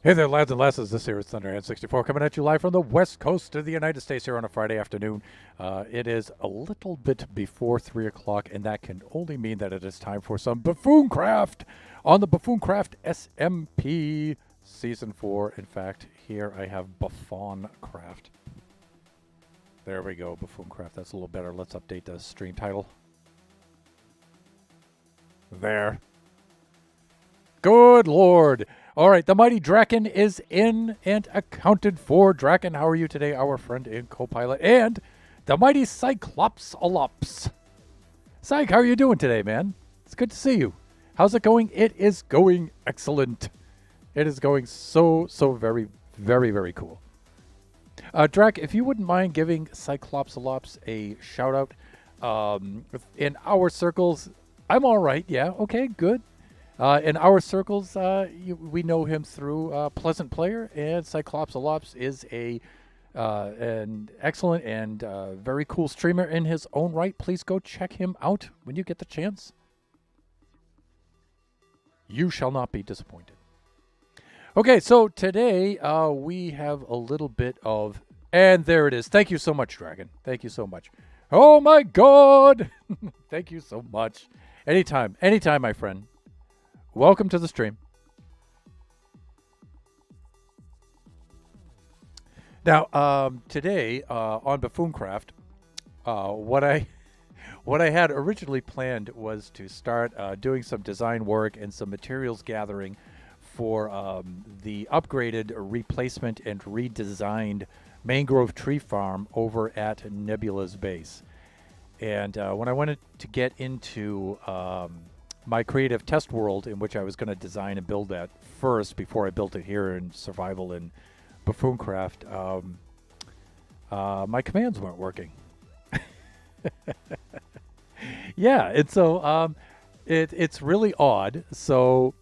Hey there, lads and lasses. This here is Thunderhead64 coming at you live from the west coast of the United States here on a Friday afternoon. It is a little bit before 3 o'clock, and that can only mean that it is time for some Buffoncraft on the Buffoncraft SMP Season 4. In fact, here I have Buffoncraft. There we go, Buffooncraft. That's a little better. Let's update the stream title. There. Good Lord. All right, the mighty Draken is in and accounted for. Draken, how are you today, our friend and co-pilot? And the mighty Cyclops-alops. Cyc, how are you doing today, man? It's good to see you. How's it going? It is going excellent. It is going so very, very, very cool. Drac, if you wouldn't mind giving Cyclops-alops a shout-out in our circles, I'm all right. Yeah, okay, good. In our circles, we know him through Pleasant Player, and Cyclops-alops is an excellent and very cool streamer in his own right. Please go check him out when you get the chance. You shall not be disappointed. Okay, so today we have a little bit of... And there it is. Thank you so much, Dragon. Thank you so much. Oh, my God! Thank you so much. Anytime, my friend. Welcome to the stream. Now, today on Buffooncraft, what I had originally planned was to start doing some design work and some materials gathering for the upgraded, replacement, and redesigned mangrove tree farm over at Nebula's base. And when I wanted to get into my creative test world, in which I was going to design and build that first before I built it here in Survival in Buffooncraft, my commands weren't working. Yeah, and so it's really odd. So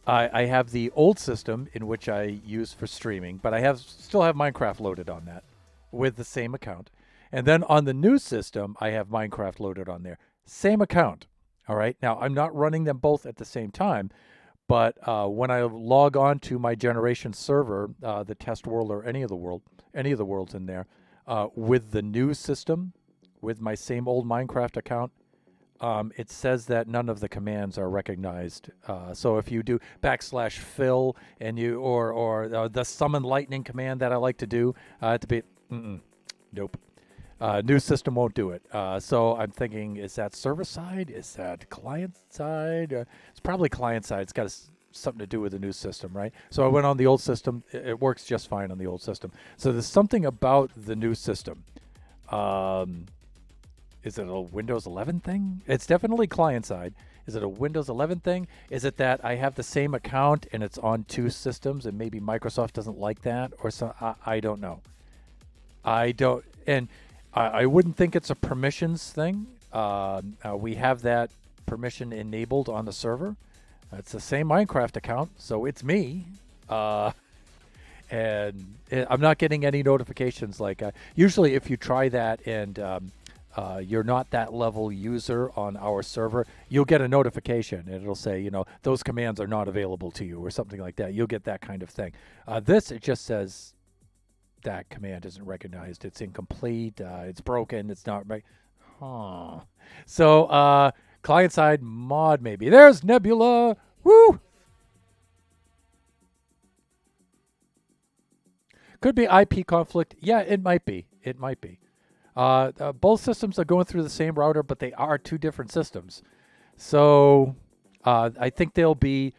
I have the old system in which I use for streaming, but I still have Minecraft loaded on that with the same account. And then on the new system, I have Minecraft loaded on there. Same account. All right. Now, I'm not running them both at the same time, but when I log on to my generation server, the test world or any of the worlds in there, with the new system, with my same old Minecraft account, it says that none of the commands are recognized. So if you do \fill and you or the summon lightning command that I like to do, to be nope. New system won't do it. So I'm thinking, is that server side? Is that client side? It's probably client side. It's got something to do with the new system, right? So I went on the old system. It works just fine on the old system. So there's something about the new system. Is it a Windows 11 thing? It's definitely client side. Is it a Windows 11 thing? Is it that I have the same account and it's on two systems and maybe Microsoft doesn't like that? Or so, I don't know. I wouldn't think it's a permissions thing. We have that permission enabled on the server. It's the same Minecraft account, so it's me. And I'm not getting any notifications. Like usually if you try that and you're not that level user on our server, you'll get a notification. And it'll say, those commands are not available to you or something like that. You'll get that kind of thing. It just says... that command isn't recognized. It's incomplete. It's broken. It's not right. Huh. So, client side mod maybe. There's Nebula. Woo! Could be IP conflict. Yeah, it might be. It might be. Both systems are going through the same router, but they are two different systems. So, I think the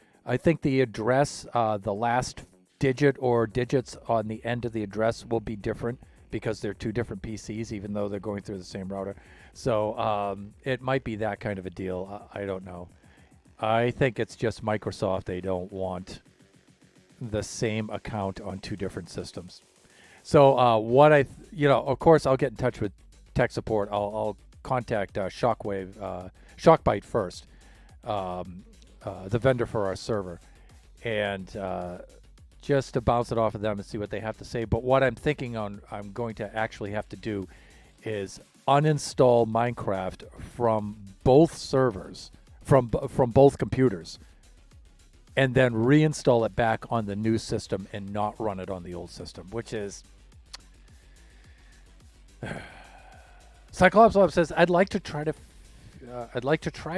address, the last digit or digits on the end of the address will be different because they're two different PCs, even though they're going through the same router. So it might be that kind of a deal. I don't know. I think it's just Microsoft. They don't want the same account on two different systems. So of course, I'll get in touch with tech support. I'll contact Shockbite first, the vendor for our server, and just to bounce it off of them and see what they have to say. But what I'm thinking I'm going to actually have to do is uninstall Minecraft from both servers, from both computers, and then reinstall it back on the new system and not run it on the old system, which is Cyclops Lab says I'd like to try it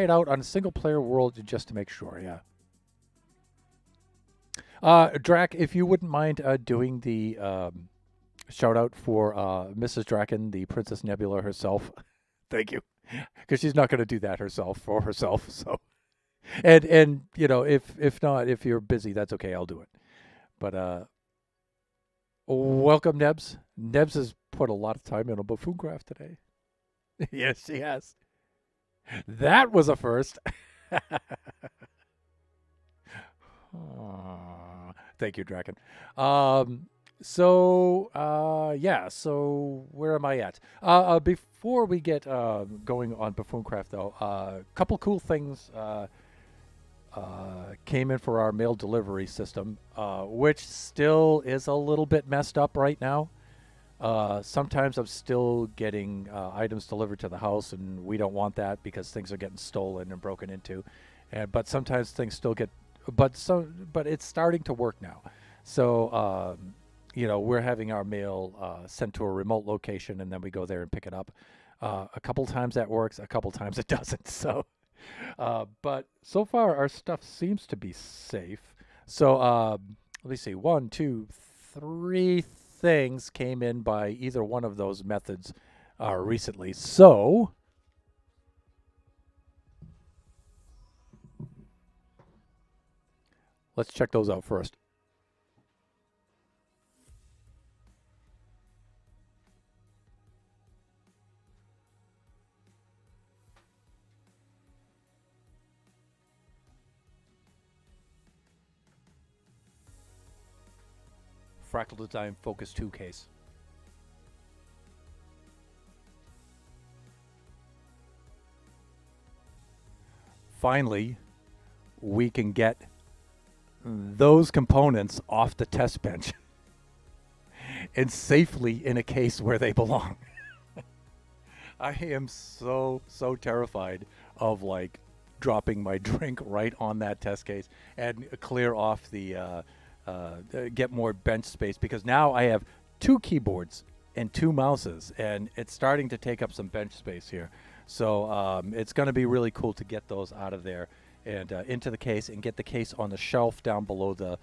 out on a single player world just to make sure. Yeah. Drac, if you wouldn't mind doing the shout out for Mrs. Draken, the Princess Nebula herself. Thank you, because she's not going to do that herself for herself. So, and you know, if not, if you're busy, that's okay. I'll do it. But welcome, Nebs. Nebs has put a lot of time in on Buffooncraft today. Yes, she has. That was a first. Aw, thank you, Draken. Yeah. So where am I at? Before we get going on Buffooncraft, though, a couple cool things came in for our mail delivery system, which still is a little bit messed up right now. Sometimes I'm still getting items delivered to the house, and we don't want that because things are getting stolen and broken into. But sometimes things still get, but it's starting to work now. So you know, we're having our mail sent to a remote location, and then we go there and pick it up. A couple times that works, a couple times it doesn't. So, but so far our stuff seems to be safe. So let me see, 1, 2, 3 things came in by either one of those methods recently. So let's check those out first. Fractal Design Focus 2 case. Finally, we can get those components off the test bench and safely in a case where they belong. I am so terrified of like dropping my drink right on that test case and clear off the get more bench space, because now I have 2 keyboards and 2 mouses, and it's starting to take up some bench space here. So it's going to be really cool to get those out of there and into the case, and get the case on the shelf down below the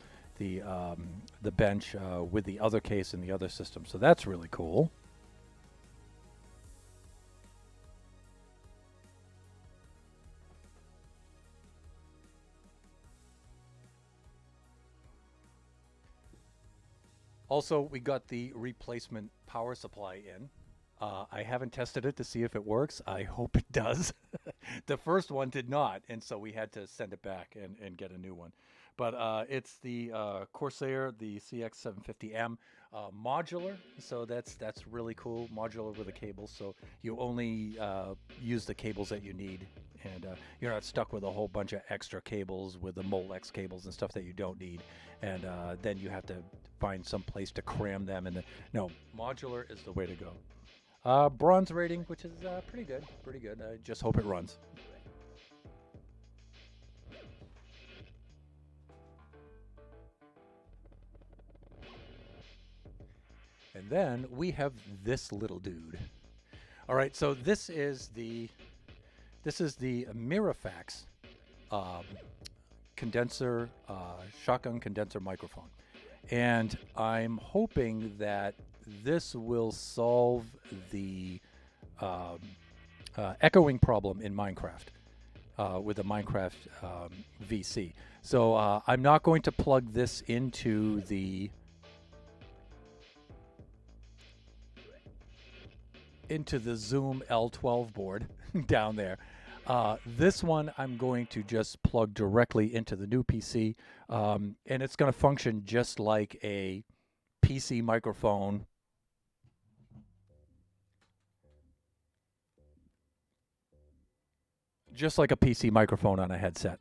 bench with the other case in the other system. So that's really cool. Also, we got the replacement power supply in. I haven't tested it to see if it works. I hope it does. The first one did not, and so we had to send it back and get a new one. But it's the Corsair, the CX750M modular, so that's really cool. Modular with a cable, so you only use the cables that you need, and you're not stuck with a whole bunch of extra cables with the Molex cables and stuff that you don't need, and then you have to find some place to cram them. And no, modular is the way to go. Bronze rating, which is pretty good, pretty good. I just hope it runs. And then we have this little dude. All right, so this is the Mirafax um, condenser, shotgun condenser microphone, and I'm hoping that this will solve the echoing problem in Minecraft with the Minecraft VC. So I'm not going to plug this into the Zoom L12 board down there. This one I'm going to just plug directly into the new PC, and it's going to function just like a PC microphone. Just like a PC microphone on a headset.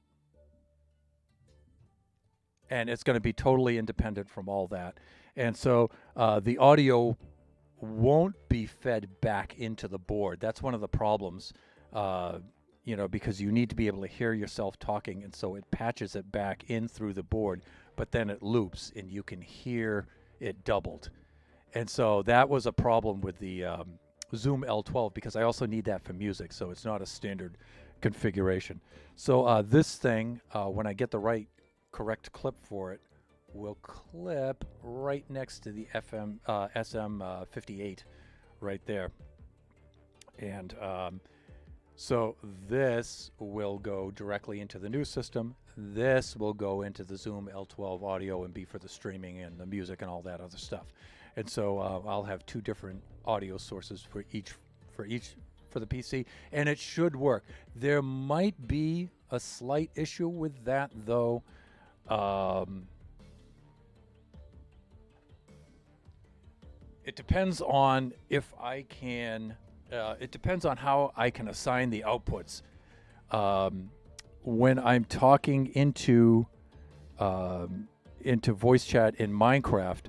And it's going to be totally independent from all that. And so the audio won't be fed back into the board. That's one of the problems. because you need to be able to hear yourself talking, and so it patches it back in through the board, but then it loops and you can hear it doubled. And so that was a problem with the Zoom L12, because I also need that for music, so it's not a standard configuration. So this thing, when I get the correct clip for it, will clip right next to the SM58 right there. And so this will go directly into the new system. This will go into the Zoom L12 audio and be for the streaming and the music and all that other stuff. And so I'll have two different audio sources for the PC, and it should work. There might be a slight issue with that, though. It depends on if I can. It depends on how I can assign the outputs. When I'm talking into voice chat in Minecraft,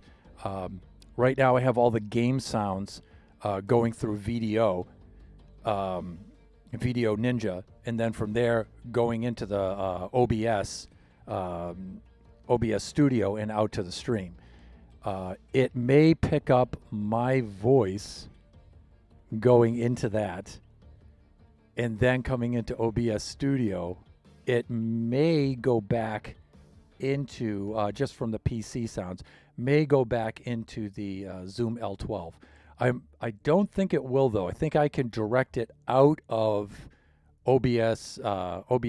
right now I have all the game sounds going through VDO Ninja, and then from there going into the OBS Studio and out to the stream. It may pick up my voice going into that, and then coming into OBS Studio. It may go back into, just from the PC sounds, may go back into the Zoom L12. I don't think it will, though. I think I can direct it out of OBS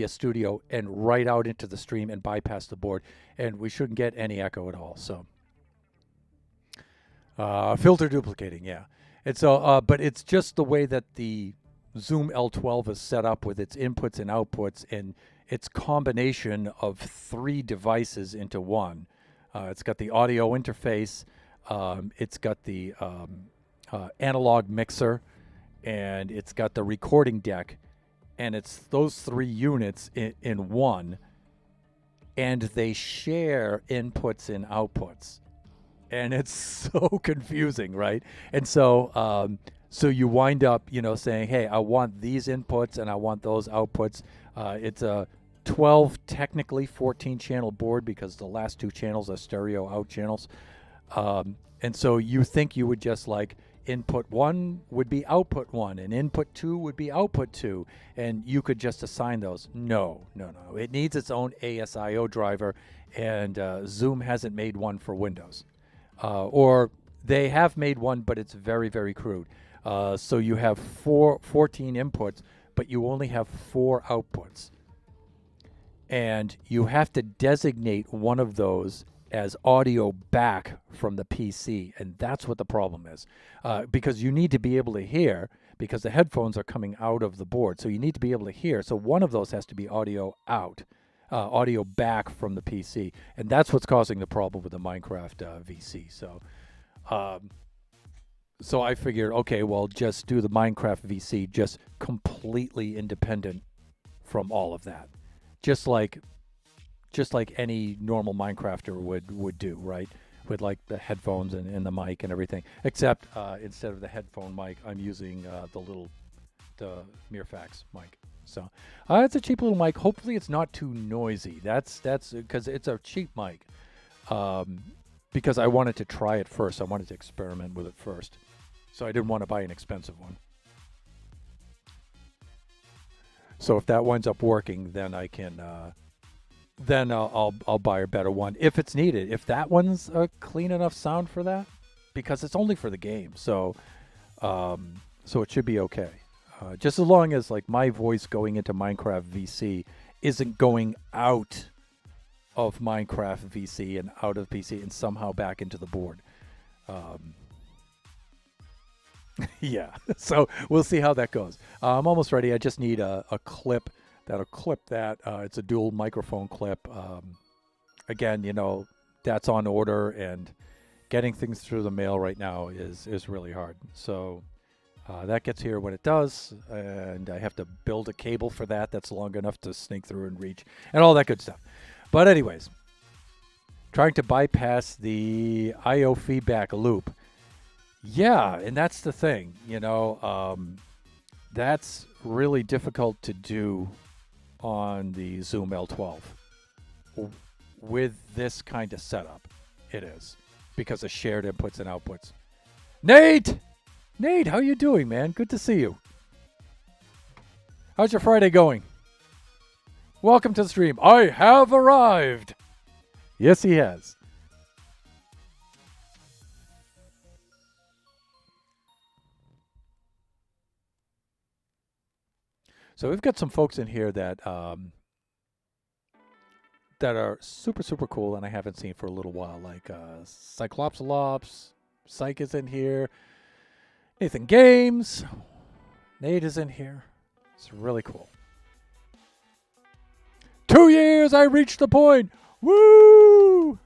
Studio and right out into the stream and bypass the board, and we shouldn't get any echo at all. So filter duplicating, yeah. And so, but it's just the way that the Zoom L12 is set up with its inputs and outputs and its combination of three devices into one. It's got the audio interface, it's got the analog mixer, and it's got the recording deck, and it's those three units in one, and they share inputs and outputs. And it's so confusing, right? And so so you wind up, saying, hey, I want these inputs and I want those outputs. It's a 12, technically 14-channel board, because the last two channels are stereo out channels. And so you think you would just like input 1 would be output 1 and input 2 would be output 2, and you could just assign those. No. It needs its own ASIO driver, and Zoom hasn't made one for Windows. Or they have made one, but it's very, very crude. So you have 14 inputs, but you only have 4 outputs. And you have to designate one of those as audio back from the PC. And that's what the problem is. Because you need to be able to hear, because the headphones are coming out of the board. So you need to be able to hear. So one of those has to be audio out. Audio back from the PC, and that's what's causing the problem with the Minecraft VC. So I figured, okay, well, just do the Minecraft VC just completely independent from all of that, just like any normal Minecrafter would do, right? With like the headphones and the mic and everything, except instead of the headphone mic, I'm using the Mirfax mic. So it's a cheap little mic. Hopefully it's not too noisy. That's because it's a cheap mic. Because I wanted to try it first. I wanted to experiment with it first. So I didn't want to buy an expensive one. So if that winds up working, then I can then I'll buy a better one if it's needed. If that one's a clean enough sound for that, because it's only for the game. So it should be okay. Just as long as like my voice going into Minecraft VC isn't going out of Minecraft VC and out of PC and somehow back into the board. Yeah, so we'll see how that goes. I'm almost ready. I just need a clip that'll clip that. It's a dual microphone clip. Again, that's on order, and getting things through the mail right now is really hard. So that gets here when it does, and I have to build a cable for that that's long enough to sneak through and reach, and all that good stuff. But anyways, trying to bypass the I/O feedback loop. Yeah, and that's the thing, That's really difficult to do on the Zoom L12 with this kind of setup. It is because of shared inputs and outputs. Nate! Nate, how you doing, man? Good to see you. How's your Friday going? Welcome to the stream. I have arrived. Yes, he has. So we've got some folks in here that that are super, super cool and I haven't seen for a little while, like Cyclopsalops, Psych is in here, Nathan Games, Nate is in here. It's really cool. 2 years, I reached the point. Woo!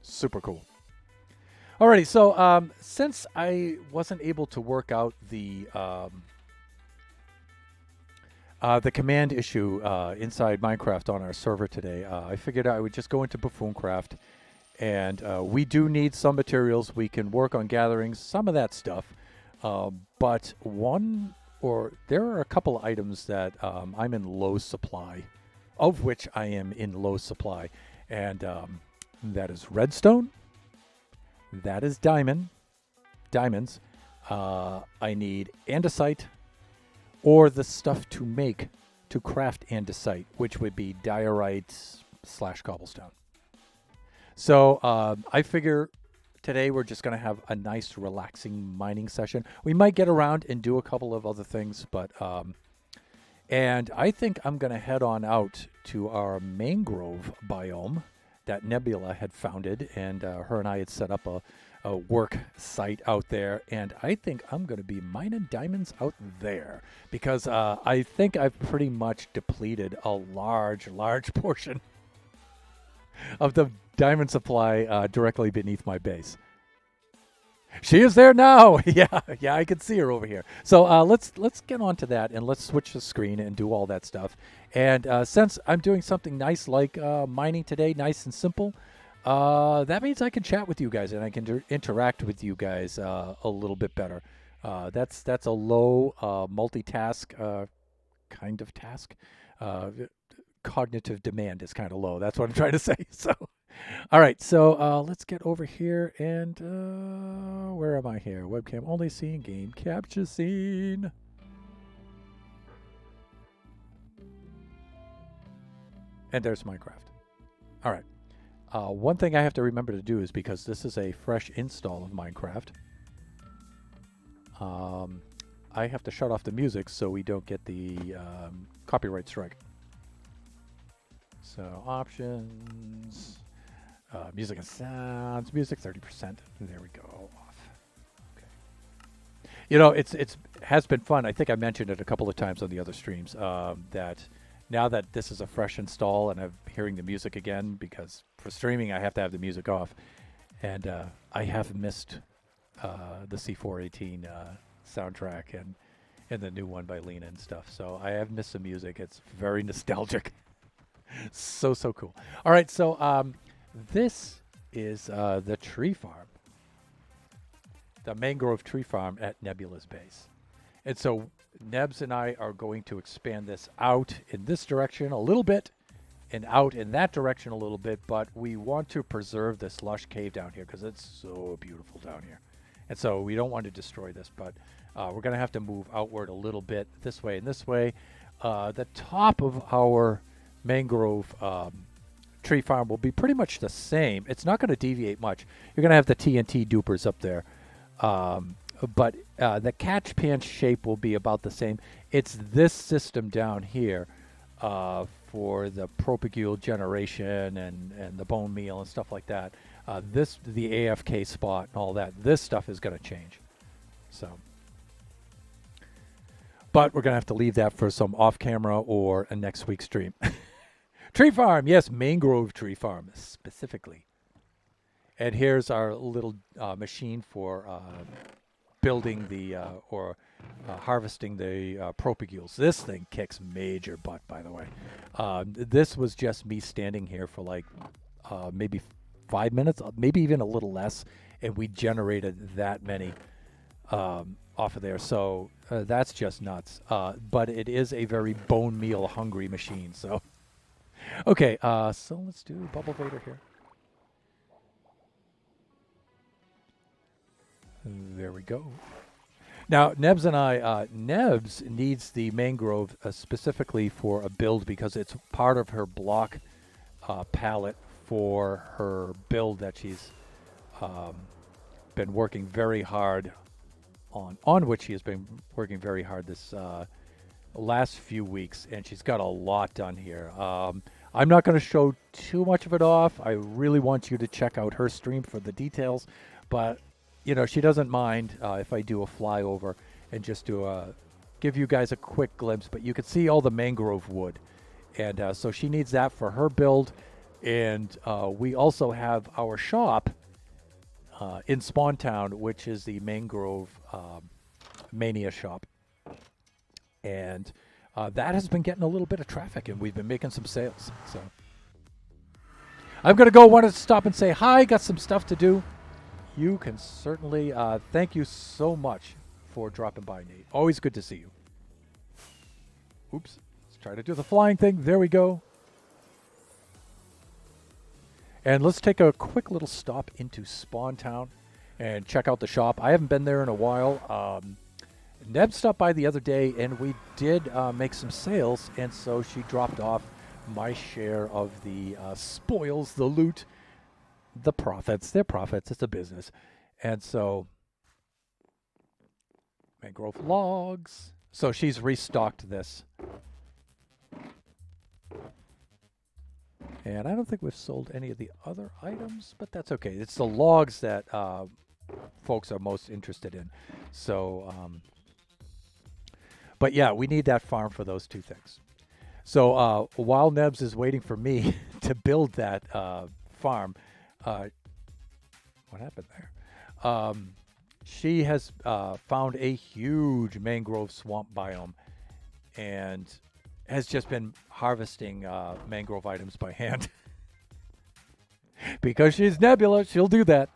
Super cool. Alrighty, so since I wasn't able to work out the command issue inside Minecraft on our server today, I figured I would just go into Buffooncraft, and we do need some materials. We can work on gathering some of that stuff, but there are a couple of items that I'm in low supply, of which I am in low supply, and that is redstone, that is diamonds. I need andesite, or the stuff to craft andesite, which would be diorite / cobblestone. So I figure today we're just going to have a nice, relaxing mining session. We might get around and do a couple of other things, but and I think I'm going to head on out to our mangrove biome that Nebula had founded, and her and I had set up a work site out there, and I think I'm going to be mining diamonds out there because I think I've pretty much depleted a large portion of the diamond supply directly beneath my base. She is there now. yeah, I can see her over here. So let's get on to that, and let's switch the screen and do all that stuff. And since I'm doing something nice like mining today, nice and simple, that means I can chat with you guys and I can interact with you guys a little bit better. That's a low multitask kind of task. Cognitive demand is kind of low. That's what I'm trying to say. So, all right. So let's get over here and where am I here? Webcam only scene, game capture scene. And there's Minecraft. All right. One thing I have to remember to do is because this is a fresh install of Minecraft, I have to shut off the music so we don't get the copyright strike. So options, music and sounds, music 30%. There we go. Off. Okay. You know, it has been fun. I think I mentioned it a couple of times on the other streams that now that this is a fresh install and I'm hearing the music again, because for streaming I have to have the music off, and I have missed the C418 soundtrack and the new one by Lena and stuff. So I have missed the music. It's very nostalgic. So cool. All right, so this is the tree farm, the mangrove tree farm at Nebula's base. And so Nebs and I are going to expand this out in this direction a little bit and out in that direction a little bit, but we want to preserve this lush cave down here because it's so beautiful down here. And so we don't want to destroy this, but we're going to have to move outward a little bit this way and this way. The top of our mangrove tree farm will be pretty much the same. It's not going to deviate much. You're going to have the TNT dupers up there. But the catch pan shape will be about the same. It's this system down here for the propagule generation and the bone meal and stuff like that. The AFK spot and all that. This stuff is going to change. So, but we're going to have to leave that for some off-camera or a next week's stream. Tree farm, yes, mangrove tree farm specifically. And here's our little machine for building the harvesting the propagules. This thing kicks major butt, by the way. This was just me standing here for like maybe 5 minutes, maybe even a little less, and we generated that many off of there. So that's just nuts. But it is a very bone meal hungry machine. So okay, so let's do Bubble Vader here. There we go. Now, Nebs and I, Nebs needs the mangrove specifically for a build because it's part of her block palette for her build that she's been working very hard on which she has been working very hard this last few weeks, and she's got a lot done here. I'm not going to show too much of it off. I really want you to check out her stream for the details, but you know, she doesn't mind if I do a flyover and just give you guys a quick glimpse, but you can see all the mangrove wood. And so she needs that for her build. And we also have our shop in Spawn Town, which is the Mangrove Mania shop. And that has been getting a little bit of traffic, and we've been making some sales. So I'm going to go, want to stop and say hi, got some stuff to do. You can certainly, thank you so much for dropping by, Nate. Always good to see you. Oops, let's try to do the flying thing. There we go. And let's take a quick little stop into Spawn Town and check out the shop. I haven't been there in a while. Neb stopped by the other day, and we did make some sales, and so she dropped off my share of the spoils, the loot, the profits. They're profits. It's a business. And so mangrove logs. So she's restocked this. And I don't think we've sold any of the other items, but that's okay. It's the logs that folks are most interested in. So, but yeah, we need that farm for those two things. So while Nebs is waiting for me to build that farm, what happened there? She has found a huge mangrove swamp biome and has just been harvesting mangrove items by hand. Because she's Nebula, she'll do that.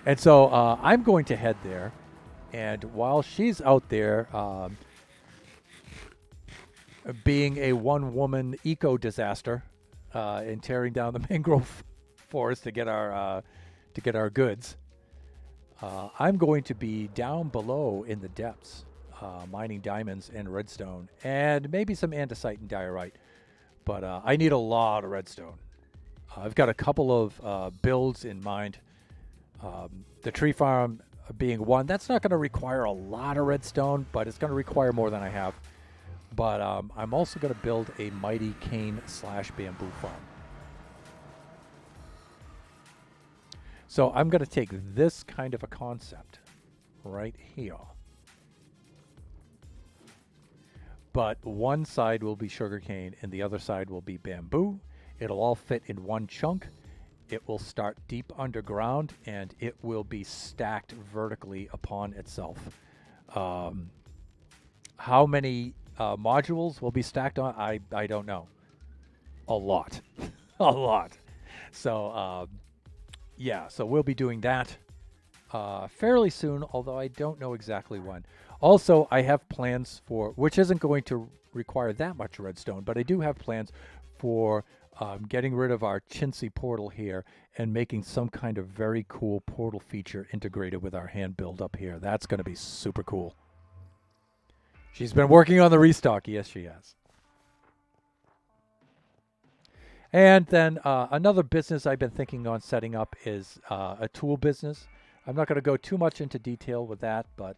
And so I'm going to head there. And while she's out there being a one-woman eco-disaster and tearing down the mangrove forest to get our goods, I'm going to be down below in the depths, mining diamonds and redstone, and maybe some andesite and diorite. But I need a lot of redstone. I've got a couple of builds in mind. The tree farm being one. That's not going to require a lot of redstone, but it's going to require more than I have. But I'm also going to build a mighty cane / bamboo farm. So I'm going to take this kind of a concept right here. But one side will be sugarcane and the other side will be bamboo. It'll all fit in one chunk. It will start deep underground and it will be stacked vertically upon itself. How many modules will be stacked on? I don't know. A lot. A lot. So, yeah, so we'll be doing that fairly soon, although I don't know exactly when. Also, I have plans for, which isn't going to require that much redstone, but I do have plans for getting rid of our chintzy portal here and making some kind of very cool portal feature integrated with our hand build up here. That's going to be super cool. She's been working on the restock. Yes, she has. And then another business I've been thinking on setting up is a tool business. I'm not going to go too much into detail with that, but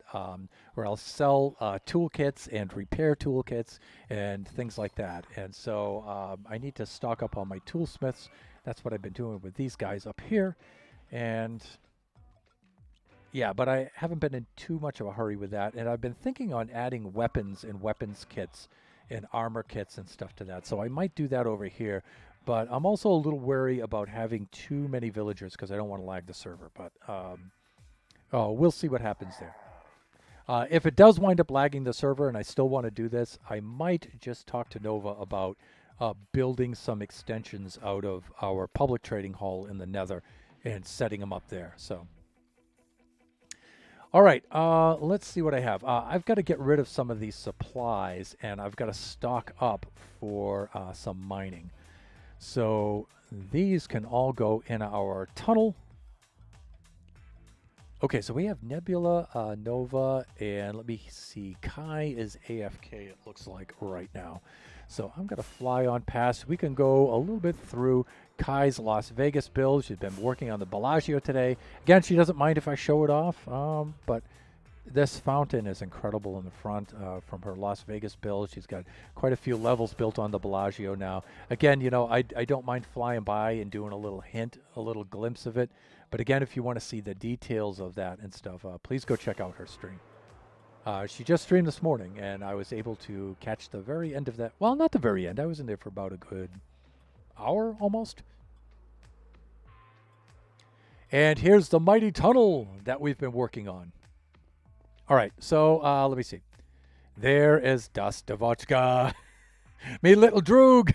where I'll sell toolkits and repair toolkits and things like that. And so I need to stock up on my toolsmiths. That's what I've been doing with these guys up here. And yeah, but I haven't been in too much of a hurry with that. And I've been thinking on adding weapons and weapons kits and armor kits and stuff to that. So I might do that over here. But I'm also a little wary about having too many villagers because I don't want to lag the server. But we'll see what happens there. If it does wind up lagging the server and I still want to do this, I might just talk to Nova about building some extensions out of our public trading hall in the Nether and setting them up there. So, all right, let's see what I have. I've got to get rid of some of these supplies, and I've got to stock up for some mining. So these can all go in our tunnel. Okay, so we have Nebula, Nova, and let me see. Kai is AFK, it looks like, right now. So I'm going to fly on past. We can go a little bit through Kai's Las Vegas build. She's been working on the Bellagio today. Again, she doesn't mind if I show it off, but this fountain is incredible in the front from her Las Vegas build. She's got quite a few levels built on the Bellagio now. Again, you know, I don't mind flying by and doing a little hint, a little glimpse of it. But again, if you want to see the details of that and stuff, please go check out her stream. She just streamed this morning, and I was able to catch the very end of that. Well, not the very end. I was in there for about a good hour almost. And here's the mighty tunnel that we've been working on. All right, so let me see. There is Das Davochka, me little droog.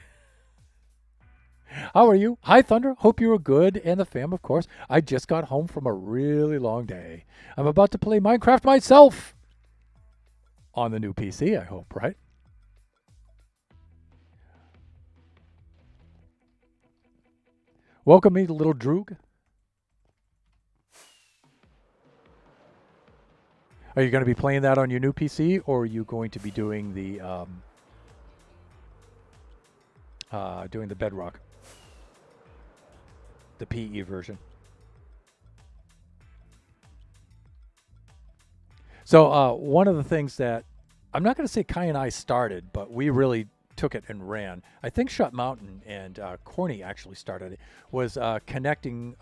How are you? Hi, Thunder. Hope you were good. And the fam, of course. I just got home from a really long day. I'm about to play Minecraft myself. On the new PC, I hope, right? Welcome me, little droog. Are you going to be playing that on your new PC, or are you going to be doing the Bedrock, the PE version? So one of the things that I'm not going to say Kai and I started, but we really took it and ran. I think Shut Mountain and Corny actually started it. Was connecting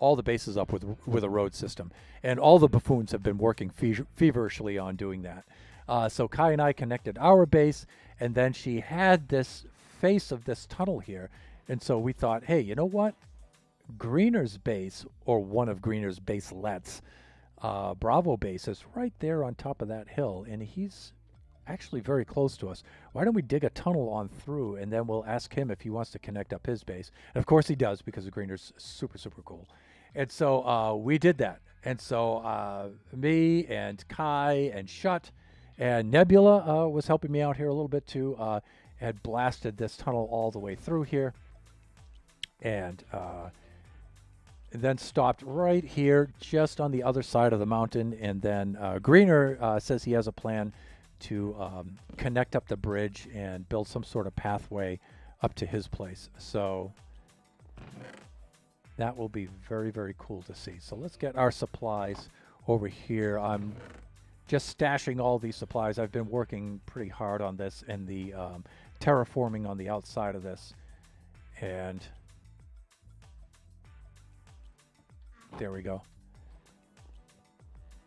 all the bases up with a road system, and all the buffoons have been working feverishly on doing that. So Kai and I connected our base, and then she had this face of this tunnel here, and so we thought, hey, you know what? Greener's base, or one of Greener's baselets, Bravo base, is right there on top of that hill, and he's actually very close to us. Why don't we dig a tunnel on through, and then we'll ask him if he wants to connect up his base. And of course he does, because the Greener's super, super cool. And so we did that. And so me and Kai and Shut and Nebula was helping me out here a little bit too, had blasted this tunnel all the way through here. And then stopped right here, just on the other side of the mountain. And then Greener says he has a plan to connect up the bridge and build some sort of pathway up to his place. So that will be very, very cool to see. So let's get our supplies over here. I'm just stashing all these supplies. I've been working pretty hard on this and the terraforming on the outside of this. And there we go.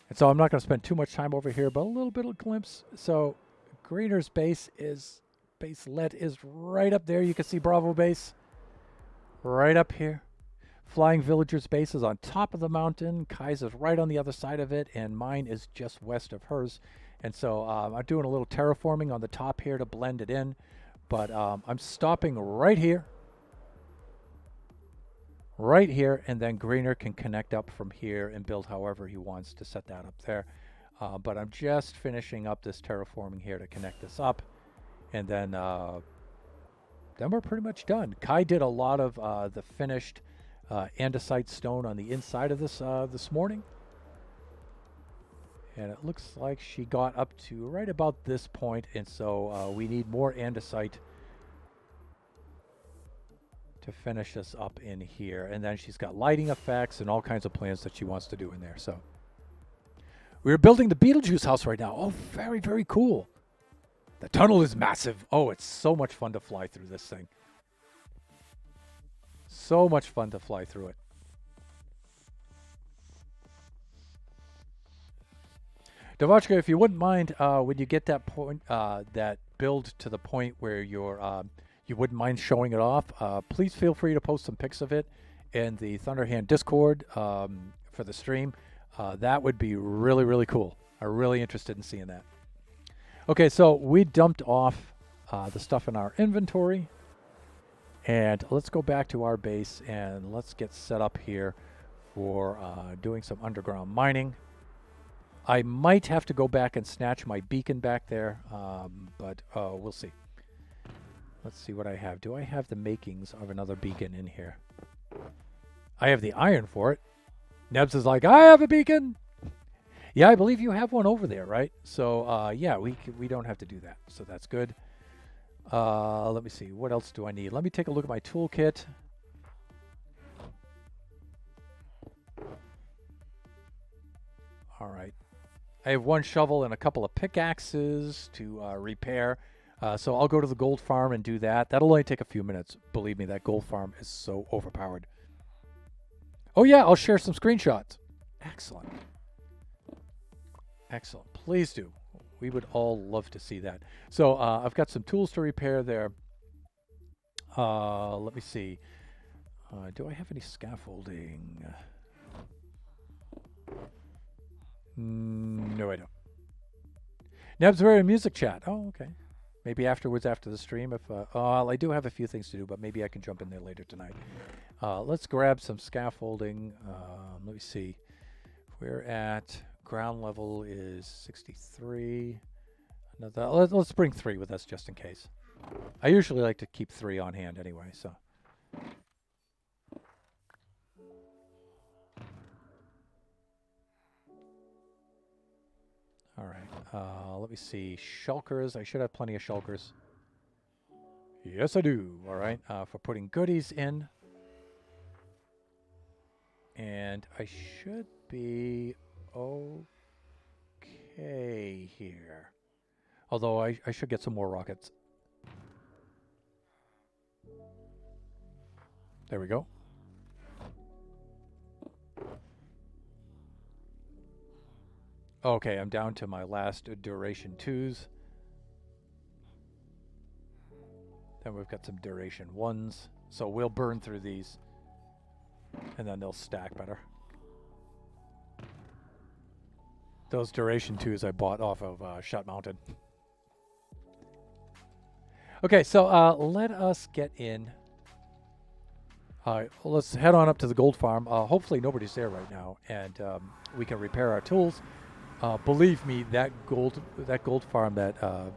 And so I'm not going to spend too much time over here, but a little bit of glimpse. So Greener's baselet is right up there. You can see Bravo base right up here. Flying Villager's base is on top of the mountain. Kai's is right on the other side of it, and mine is just west of hers. And so I'm doing a little terraforming on the top here to blend it in. But I'm stopping right here. Right here, and then Greener can connect up from here and build however he wants to set that up there. But I'm just finishing up this terraforming here to connect this up, and then we're pretty much done. Kai did a lot of the finished andesite stone on the inside of this this morning, and it looks like she got up to right about this point, and so we need more andesite to finish this up in here. And then she's got lighting effects and all kinds of plans that she wants to do in there. So we're building the Beetlejuice house right now. Oh, very, very cool. The tunnel is massive. Oh, it's so much fun to fly through this thing. So much fun to fly through it. Davochka, if you wouldn't mind, when you get that point, that build to the point where you're you wouldn't mind showing it off, please feel free to post some pics of it in the Thunderhand Discord for the stream. That would be really, really cool. I'm really interested in seeing that. Okay, so we dumped off the stuff in our inventory. And let's go back to our base and let's get set up here for doing some underground mining. I might have to go back and snatch my beacon back there, but we'll see. Let's see what I have. Do I have the makings of another beacon in here? I have the iron for it. Nebs is like, I have a beacon! Yeah, I believe you have one over there, right? So, yeah, we don't have to do that. So that's good. Let me see. What else do I need? Let me take a look at my toolkit. All right. I have one shovel and a couple of pickaxes to repair. So I'll go to the gold farm and do that. That'll only take a few minutes. Believe me, that gold farm is so overpowered. Oh, yeah, I'll share some screenshots. Excellent. Excellent. Please do. We would all love to see that. So I've got some tools to repair there. Let me see. Do I have any scaffolding? No, I don't. Neb's very music chat. Oh, okay. Maybe afterwards, after the stream. If I do have a few things to do, but maybe I can jump in there later tonight. Let's grab some scaffolding. Let me see. We're at ground level is 63. Let's bring 3 with us just in case. I usually like to keep 3 on hand anyway, so. All right. Let me see. Shulkers. I should have plenty of shulkers. Yes, I do. All right. For putting goodies in. And I should be okay here. Although I should get some more rockets. There we go. Okay, I'm down to my last duration 2s. Then we've got some duration 1s. So we'll burn through these. And then they'll stack better. Those duration 2s I bought off of Shut Mountain. Okay, so let us get in. Let's head on up to the gold farm. Hopefully nobody's there right now, and we can repair our tools. Believe me, that gold farm, that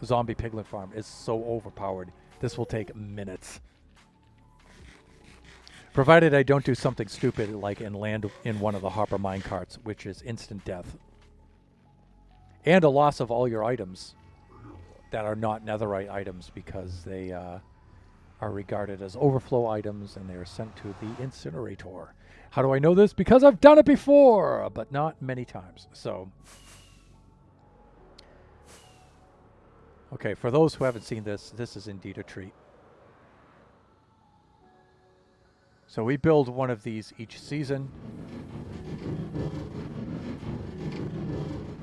zombie piglin farm, is so overpowered. This will take minutes. Provided I don't do something stupid like land in one of the hopper mine carts, which is instant death. And a loss of all your items that are not netherite items because they are regarded as overflow items and they are sent to the incinerator. How do I know this? Because I've done it before, but not many times. So, okay, for those who haven't seen this, this is indeed a treat. So we build one of these each season.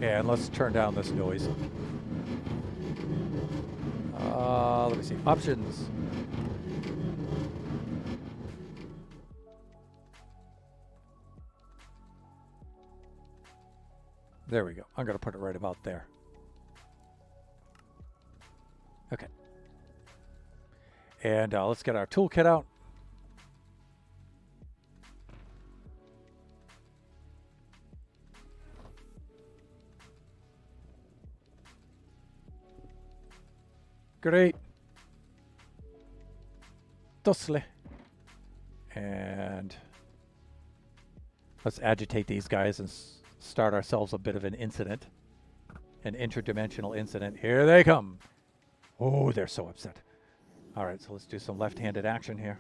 And let's turn down this noise. Let me see. Options. There we go. I'm going to put it right about there. Okay. And let's get our toolkit out. Great. Dusty. And let's agitate these guys and start ourselves a bit of an incident. An interdimensional incident. Here they come. Oh, they're so upset. All right, so let's do some left-handed action here.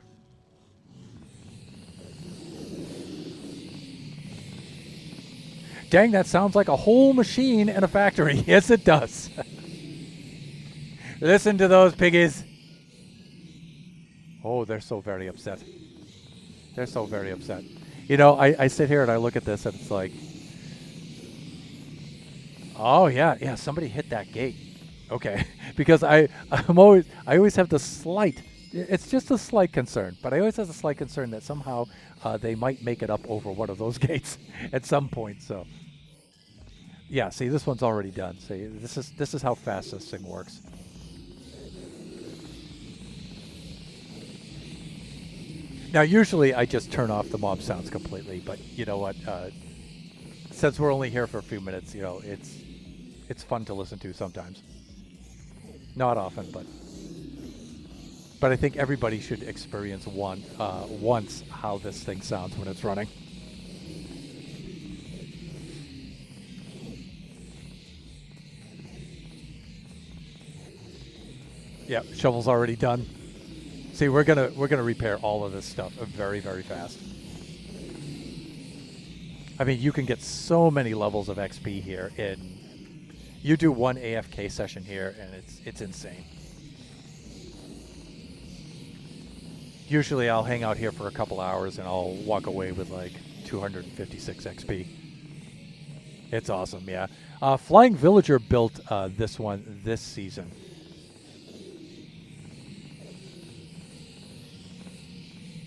Dang, that sounds like a whole machine in a factory. Yes, it does. Listen to those piggies. Oh, they're so very upset. They're so very upset. You know, I sit here and I look at this and it's like, oh yeah, somebody hit that gate. Okay, because I always have the slight, it's just a slight concern, but I always have the slight concern that somehow they might make it up over one of those gates at some point. So yeah, see, this one's already done. See, this is how fast this thing works. Now, usually I just turn off the mob sounds completely, but you know what? Since we're only here for a few minutes, it's fun to listen to sometimes. Not often, but I think everybody should experience once how this thing sounds when it's running. Yeah, shovel's already done. See, we're gonna repair all of this stuff very, very fast. I mean, you can get so many levels of XP here in. You do one AFK session here, and it's insane. Usually, I'll hang out here for a couple hours, and I'll walk away with like 256 XP. It's awesome, yeah. Flying Villager built this one this season.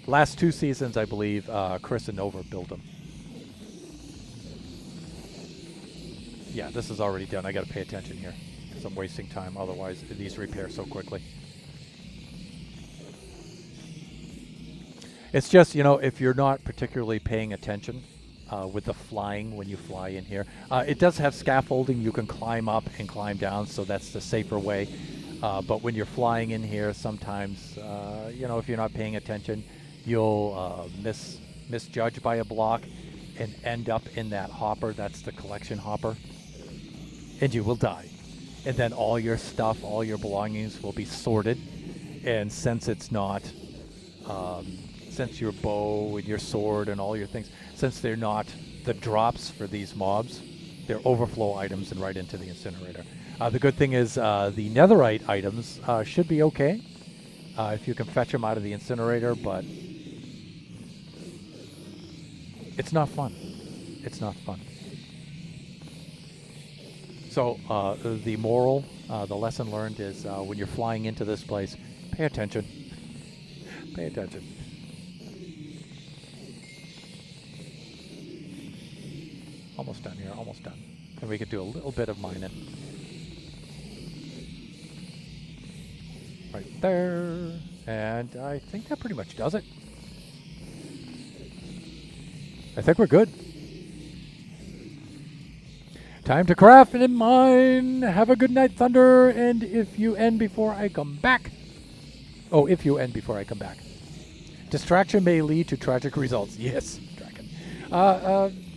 Last 2 seasons, I believe, Chris and Nova built them. Yeah, this is already done. I got to pay attention here because I'm wasting time. Otherwise, these repair so quickly. It's just, if you're not particularly paying attention with the flying when you fly in here, it does have scaffolding. You can climb up and climb down, so that's the safer way. But when you're flying in here, sometimes, if you're not paying attention, you'll misjudge by a block and end up in that hopper. That's the collection hopper. And you will die. And then all your stuff, all your belongings will be sorted. And since it's not, since your bow and your sword and all your things, since they're not the drops for these mobs, they're overflow items and right into the incinerator. The good thing is the netherite items should be okay if you can fetch them out of the incinerator, but it's not fun. It's not fun. So the moral, the lesson learned is when you're flying into this place, pay attention. Pay attention. Almost done here, almost done. And we could do a little bit of mining. Right there. And I think that pretty much does it. I think we're good. Time to craft and mine. Have a good night, Thunder. And if you end before I come back. Oh, if you end before I come back. Distraction may lead to tragic results. Yes, Dragon.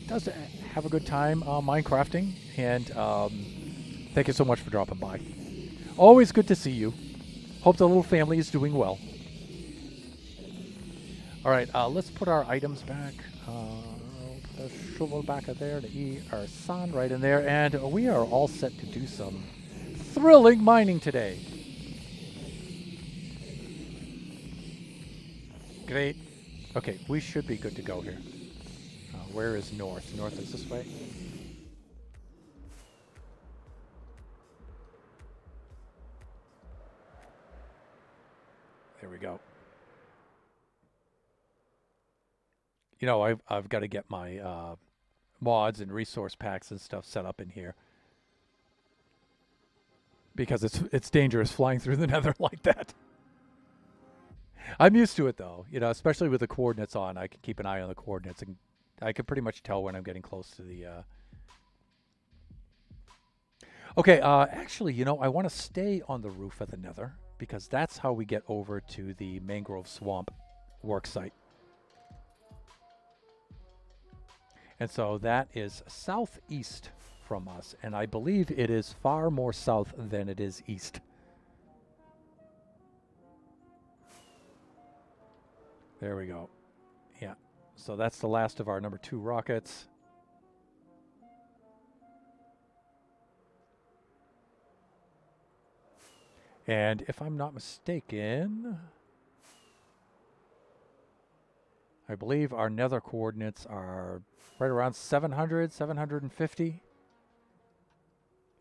Does have a good time Minecrafting. And thank you so much for dropping by. Always good to see you. Hope the little family is doing well. All right, let's put our items back. The shovel back up there, our sun right in there, and we are all set to do some thrilling mining today. Great. Okay, we should be good to go here. Where is north? North is this way. There we go. I've got to get my mods and resource packs and stuff set up in here because it's dangerous flying through the nether like that. I'm used to it though, especially with the coordinates on. I can keep an eye on the coordinates and I can pretty much tell when I'm getting close to the. Okay, actually, I want to stay on the roof of the nether because that's how we get over to the mangrove swamp work site. And so that is southeast from us, and I believe it is far more south than it is east. There we go. Yeah, so that's the last of our number 2 rockets. And if I'm not mistaken, I believe our nether coordinates are right around 700, 750.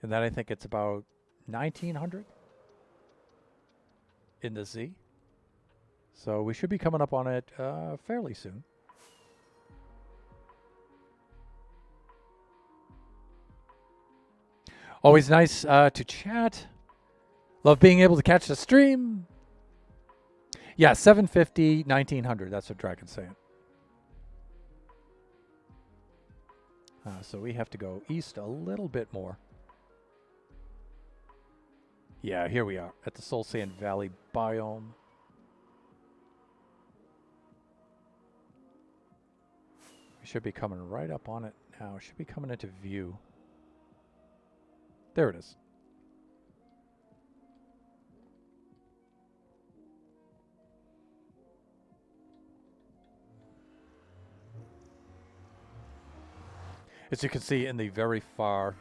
And then I think it's about 1900 in the Z. So we should be coming up on it fairly soon. Always nice to chat. Love being able to catch the stream. Yeah, 750, 1900. That's what Dragon's saying. So we have to go east a little bit more. Yeah, here we are at the Soul Sand Valley biome. We should be coming right up on it now. It should be coming into view. There it is. As you can see in the very far,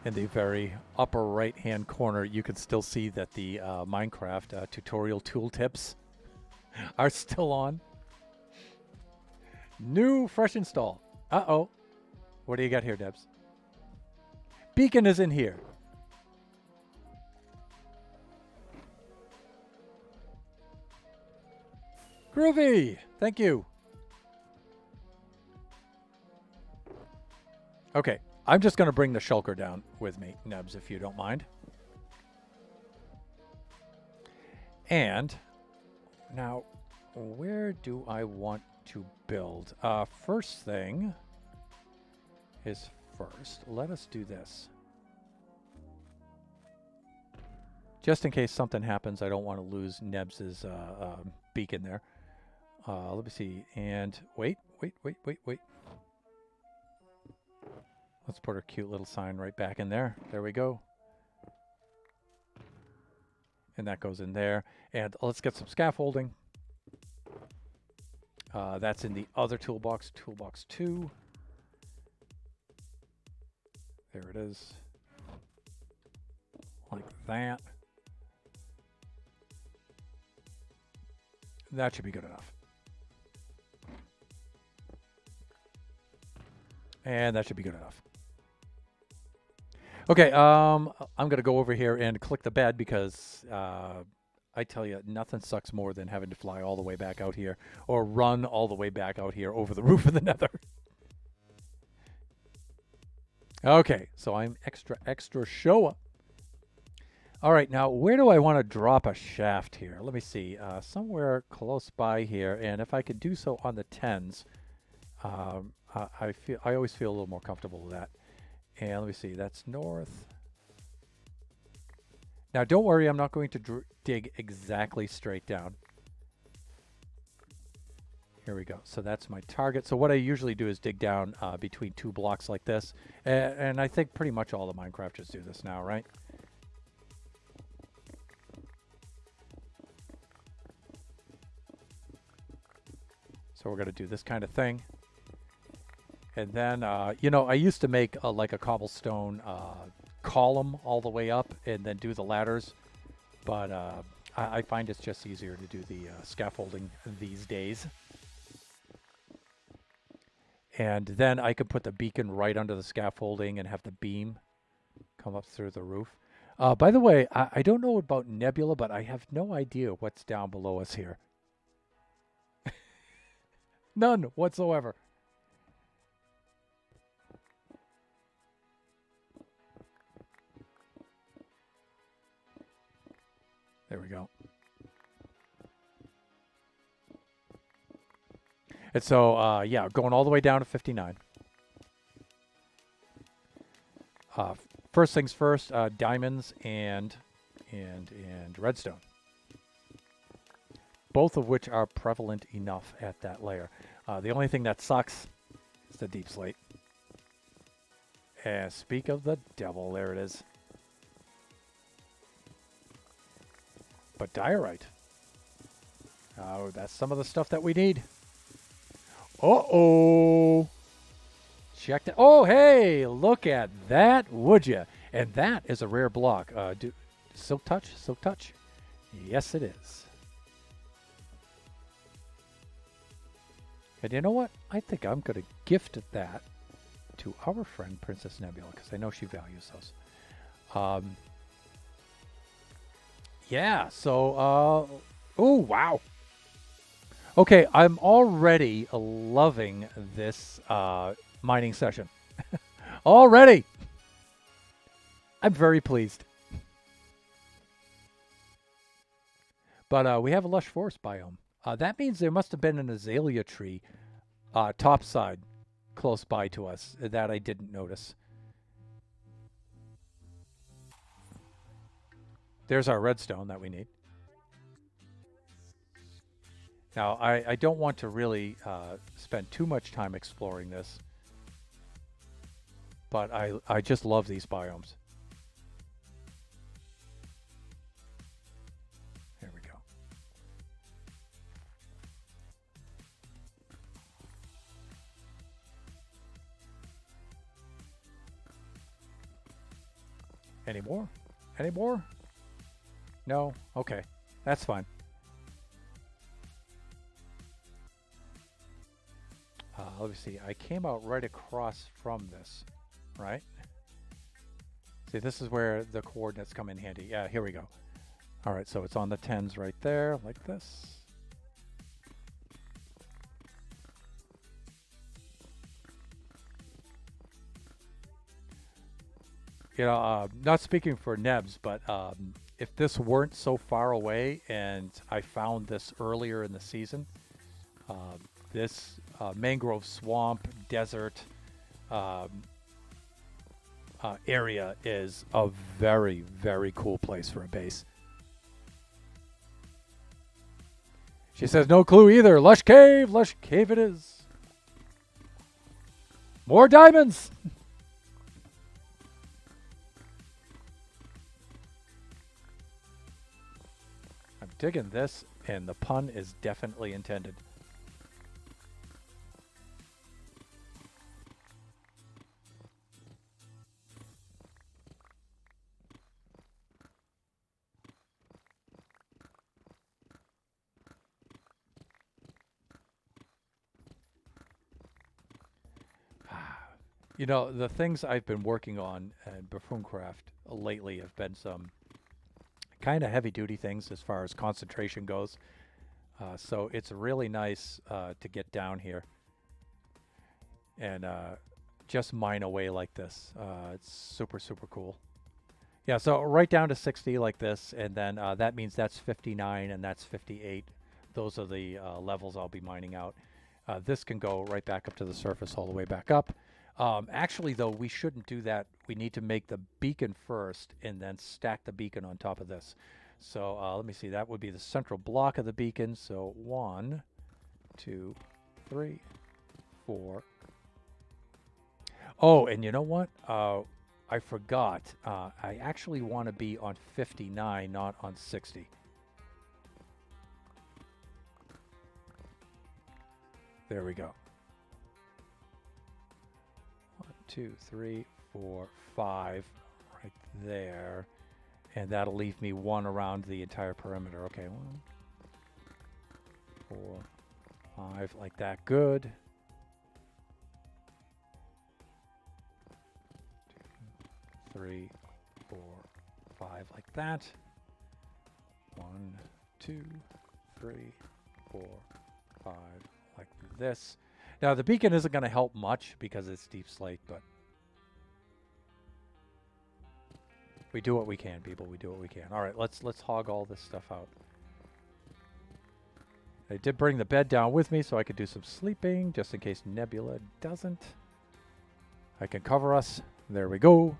in the very upper right-hand corner, you can still see that the Minecraft tutorial tooltips are still on. New fresh install. Uh-oh. What do you got here, Debs? Beacon is in here. Groovy. Thank you. Okay. I'm just going to bring the shulker down with me, Nebs, if you don't mind. And now, where do I want to build? First thing is first. Let us do this. Just in case something happens, I don't want to lose Nebs's beacon there. Let me see. And wait. Let's put our cute little sign right back in there. There we go. And that goes in there. And let's get some scaffolding. That's in the other toolbox, toolbox 2. There it is. Like that. That should be good enough. And that should be good enough. Okay, I'm going to go over here and click the bed because I tell you, nothing sucks more than having to fly all the way back out here or run all the way back out here over the roof of the nether. Okay, so I'm extra show. All right, now where do I want to drop a shaft here? Let me see, somewhere close by here, and if I could do so on the 10s, I always feel a little more comfortable with that. And let me see, that's north. Now, don't worry, I'm not going to dig exactly straight down. Here we go. So that's my target. So what I usually do is dig down between 2 blocks like this. And I think pretty much all the Minecrafters do this now, right? So we're going to do this kind of thing. And then, you know, I used to make like a cobblestone column all the way up and then do the ladders. But I find it's just easier to do the scaffolding these days. And then I could put the beacon right under the scaffolding and have the beam come up through the roof. By the way, I don't know about Nebula, but I have no idea what's down below us here. None whatsoever. There we go. And so, yeah, going all the way down to 59. First things first, diamonds and redstone. Both of which are prevalent enough at that layer. The only thing that sucks is the deep slate. And speak of the devil, there it is. But diorite. Oh, that's some of the stuff that we need. Uh-oh. Check that. Oh, hey, look at that, would you? And that is a rare block. Silk touch, silk touch. Yes, it is. And you know what? I think I'm going to gift that to our friend Princess Nebula because I know she values those. Yeah, so, oh, wow. Okay, I'm already loving this mining session. Already! I'm very pleased. But we have a lush forest biome. That means there must have been an azalea tree topside close by to us that I didn't notice. There's our redstone that we need. Now, I don't want to really spend too much time exploring this, but I just love these biomes. There we go. Any more? Any more? No? Okay. That's fine. Let me see. I came out right across from this, right? See, this is where the coordinates come in handy. Yeah, here we go. All right, so it's on the 10s right there, like this. You know, not speaking for Nebs, but if this weren't so far away and I found this earlier in the season, this mangrove swamp desert area is a very, very cool place for a base. She says, no clue either. Lush cave it is. More diamonds. I'm digging this, and the pun is definitely intended. You know, the things I've been working on in Buffoncraft lately have been some kind of heavy duty things as far as concentration goes. So it's really nice to get down here and just mine away like this. It's super, super cool. Yeah, so right down to 60 like this, and then that means that's 59 and that's 58. Those are the levels I'll be mining out. This can go right back up to the surface all the way back up. Actually, though, we shouldn't do that. We need to make the beacon first and then stack the beacon on top of this. So let me see. That would be the central block of the beacon. So 1, 2, 3, 4. Oh, and you know what? I forgot. I actually want to be on 59, not on 60. There we go. 2, 3, 4, 5 right there. And that'll leave me 1 around the entire perimeter. Okay, 1, 4, 5, like that. Good. 2, 3, 4, 5, like that. 1, 2, 3, 4, 5, like this. Now, the beacon isn't going to help much because it's deep slate, but we do what we can, people. We do what we can. All right, let's hog all this stuff out. I did bring the bed down with me so I could do some sleeping, just in case Nebula doesn't. I can cover us. There we go.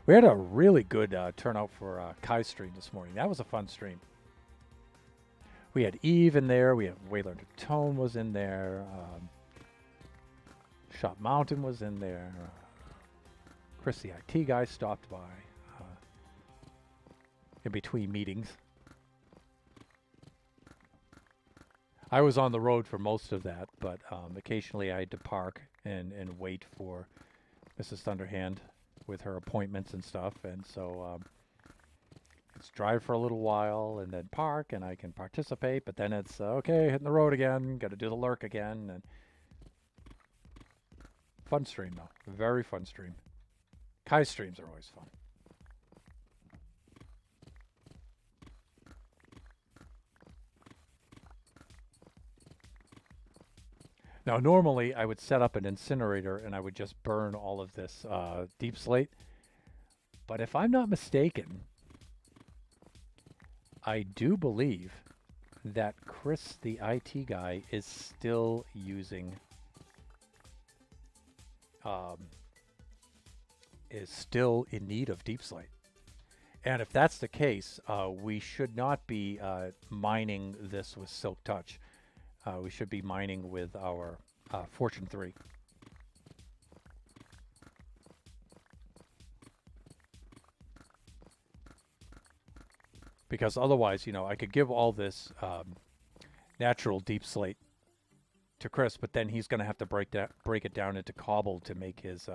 We had a really good turnout for Kai's stream this morning. That was a fun stream. We had Eve in there. We had Waylander Tone was in there. Shop Mountain was in there. Chris, the IT guy, stopped by in between meetings. I was on the road for most of that, but occasionally I had to park and wait for Mrs. Thunderhand with her appointments and stuff, and so it's drive for a little while and then park, and I can participate, but then it's okay, hitting the road again, got to do the lurk again. And fun stream though, very fun stream. Kai's streams are always fun. Now, normally I would set up an incinerator and I would just burn all of this deep slate. But if I'm not mistaken, I do believe that Chris, the IT guy, is still using, um, is still in need of deep slate. And if that's the case, we should not be mining this with Silk Touch. We should be mining with our Fortune 3. Because otherwise, you know, I could give all this natural deep slate to Chris, but then he's going to have to break it down into cobble to make his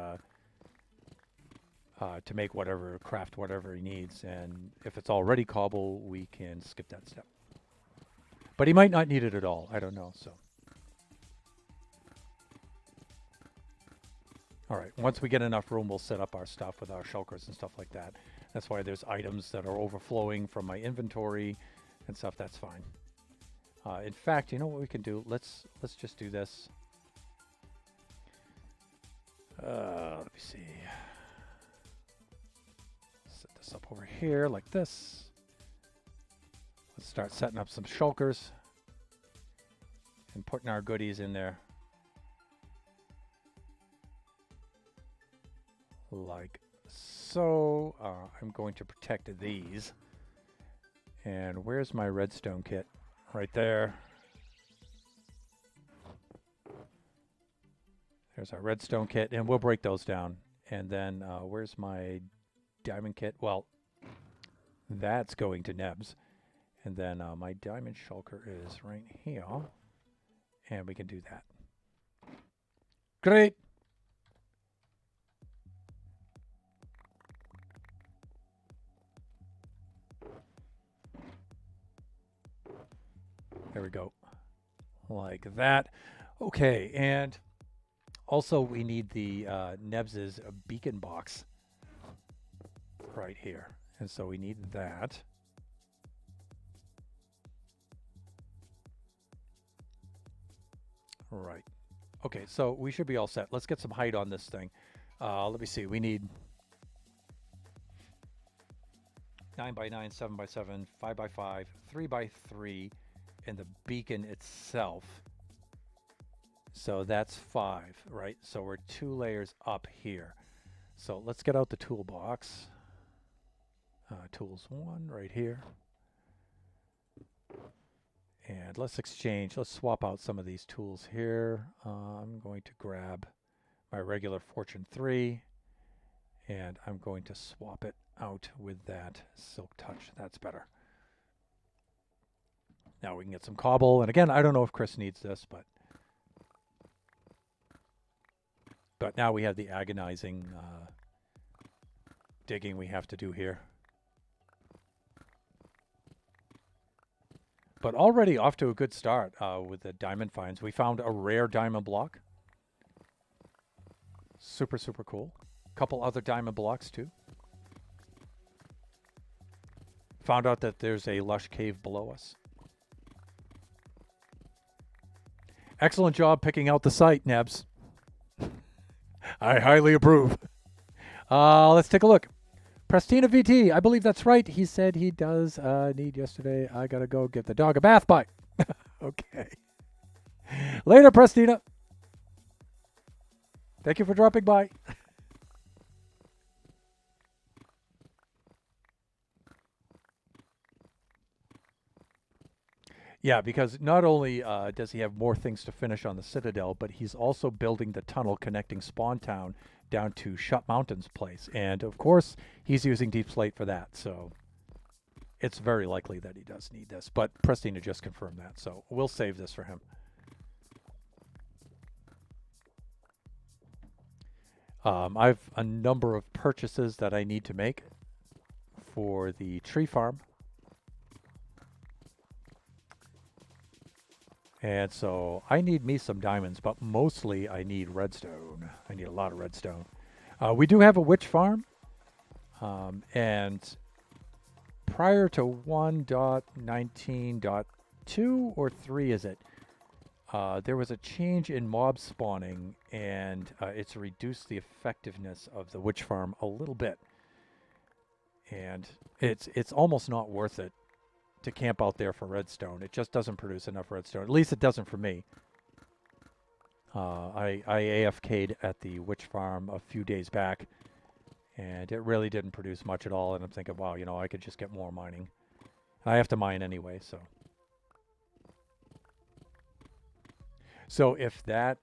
craft whatever he needs. And if it's already cobble, we can skip that step. But he might not need it at all. I don't know. So, all right. Once we get enough room, we'll set up our stuff with our shulkers and stuff like that. That's why there's items that are overflowing from my inventory and stuff. That's fine. In fact, you know what we can do? Let's just do this. Let me see. Set this up over here like this. Let's start setting up some shulkers and putting our goodies in there. Like so. I'm going to protect these. And where's my redstone kit? Right there. There's our redstone kit, and we'll break those down. And then where's my diamond kit? Well, that's going to Nebs. And then my diamond shulker is right here. And we can do that. Great! There we go. Like that. Okay, and also we need the Nebs's beacon box right here. And so we need that. Right. Okay, so we should be all set. Let's get some height on this thing. Let me see. We need 9 by 9, 7 by 7, 5 by 5, 3 by 3, and the beacon itself. So that's 5, right? So we're 2 layers up here. So let's get out the toolbox. Tools 1 right here. And let's swap out some of these tools here. I'm going to grab my regular Fortune 3, and I'm going to swap it out with that Silk Touch. That's better. Now we can get some cobble. And again, I don't know if Chris needs this, but now we have the agonizing digging we have to do here. But already off to a good start with the diamond finds. We found a rare diamond block. Super, super cool. A couple other diamond blocks too. Found out that there's a lush cave below us. Excellent job picking out the site, Nebs. I highly approve. Let's take a look. Prestina VT, I believe that's right. He said he does need yesterday. I gotta go give the dog a bath. Bye. Okay. Later, Prestina. Thank you for dropping by. Yeah, because not only does he have more things to finish on the Citadel, but he's also building the tunnel connecting Spawn Town down to Shut Mountain's place. And, of course, he's using Deep Slate for that. So it's very likely that he does need this. But Prestina just confirmed that. So we'll save this for him. I've a number of purchases that I need to make for the tree farm. And so I need me some diamonds, but mostly I need redstone. I need a lot of redstone. We do have a witch farm. And prior to 1.19.2 or 3 is it? There was a change in mob spawning, and it's reduced the effectiveness of the witch farm a little bit. and it's almost not worth it to camp out there for redstone. It just doesn't produce enough redstone. At least it doesn't for me. I AFK'd at the witch farm a few days back, and it really didn't produce much at all. And I'm thinking, wow, you know, I could just get more mining. I have to mine anyway, so. So if that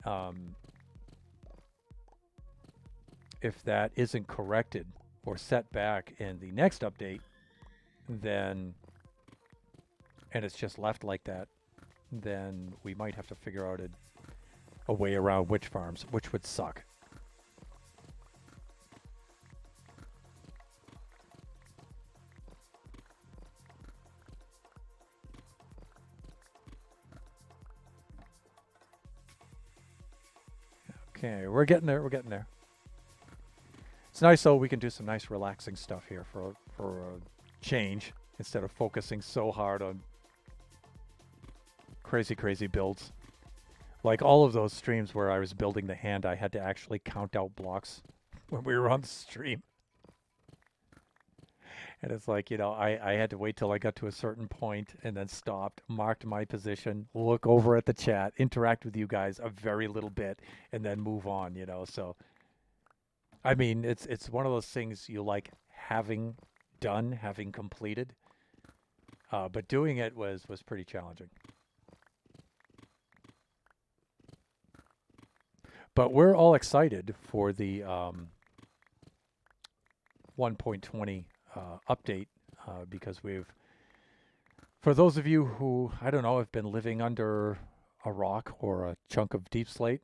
isn't corrected or set back in the next update, then, and it's just left like that, then we might have to figure out a way around witch farms, which would suck. Okay, we're getting there. We're getting there. It's nice though. We can do some nice relaxing stuff here for a change instead of focusing so hard on crazy builds. Like all of those streams where I was building the hand, I had to actually count out blocks when we were on the stream. And it's like, you know, I had to wait till I got to a certain point and then stopped, marked my position, look over at the chat, interact with you guys a very little bit, and then move on, you know. So, I mean, it's one of those things you like having done, having completed. But doing it was pretty challenging. But we're all excited for the 1.20 update because for those of you who, I don't know, have been living under a rock or a chunk of deep slate,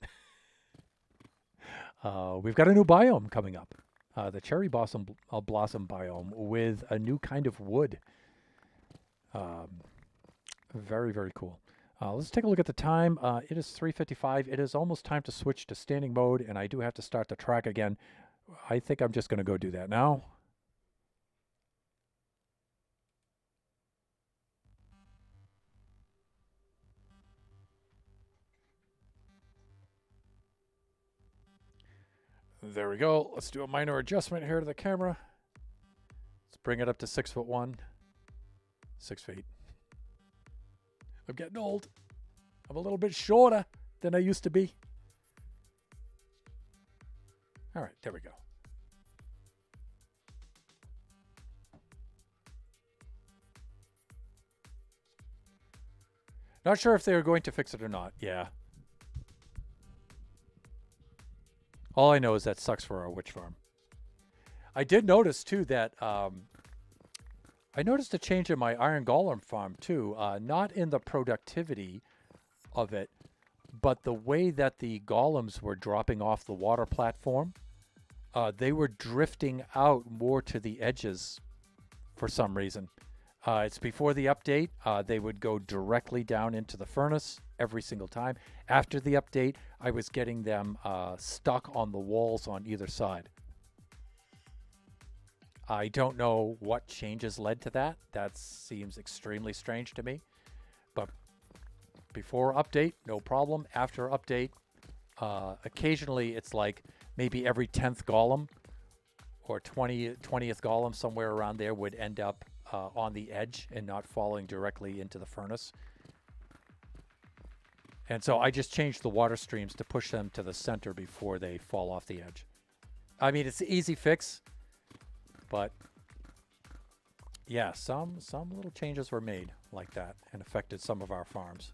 we've got a new biome coming up, the cherry blossom biome with a new kind of wood. Very cool. Let's take a look at the time. It is 3:55. It is almost time to switch to standing mode, and I do have to start the track again. I think I'm just going to go do that now. There we go. Let's do a minor adjustment here to the camera. Let's bring it up to 6'1", 6 feet. I'm getting old. I'm a little bit shorter than I used to be. All right, there we go. Not sure if they are going to fix it or not. Yeah. All I know is that sucks for our witch farm. I did notice too that I noticed a change in my iron golem farm too. Not in the productivity of it, but the way that the golems were dropping off the water platform. They were drifting out more to the edges for some reason. It's before the update. They would go directly down into the furnace every single time. After the update, I was getting them stuck on the walls on either side. I don't know what changes led to that. That seems extremely strange to me. But before update, no problem. After update, occasionally it's like maybe every 10th golem or 20th golem, somewhere around there, would end up on the edge and not falling directly into the furnace. And so I just changed the water streams to push them to the center before they fall off the edge. I mean, it's an easy fix, but yeah, some little changes were made like that and affected some of our farms.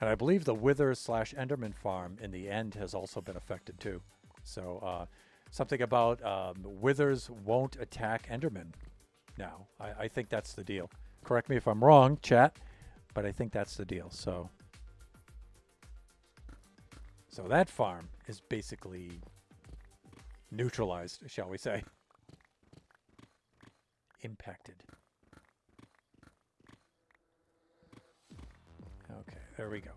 And I believe the Wither/Enderman farm in the end has also been affected too. So something about withers won't attack Endermen now. I think that's the deal. Correct me if I'm wrong, chat, but I think that's the deal. So that farm is basically neutralized, shall we say. Impacted. Okay, there we go.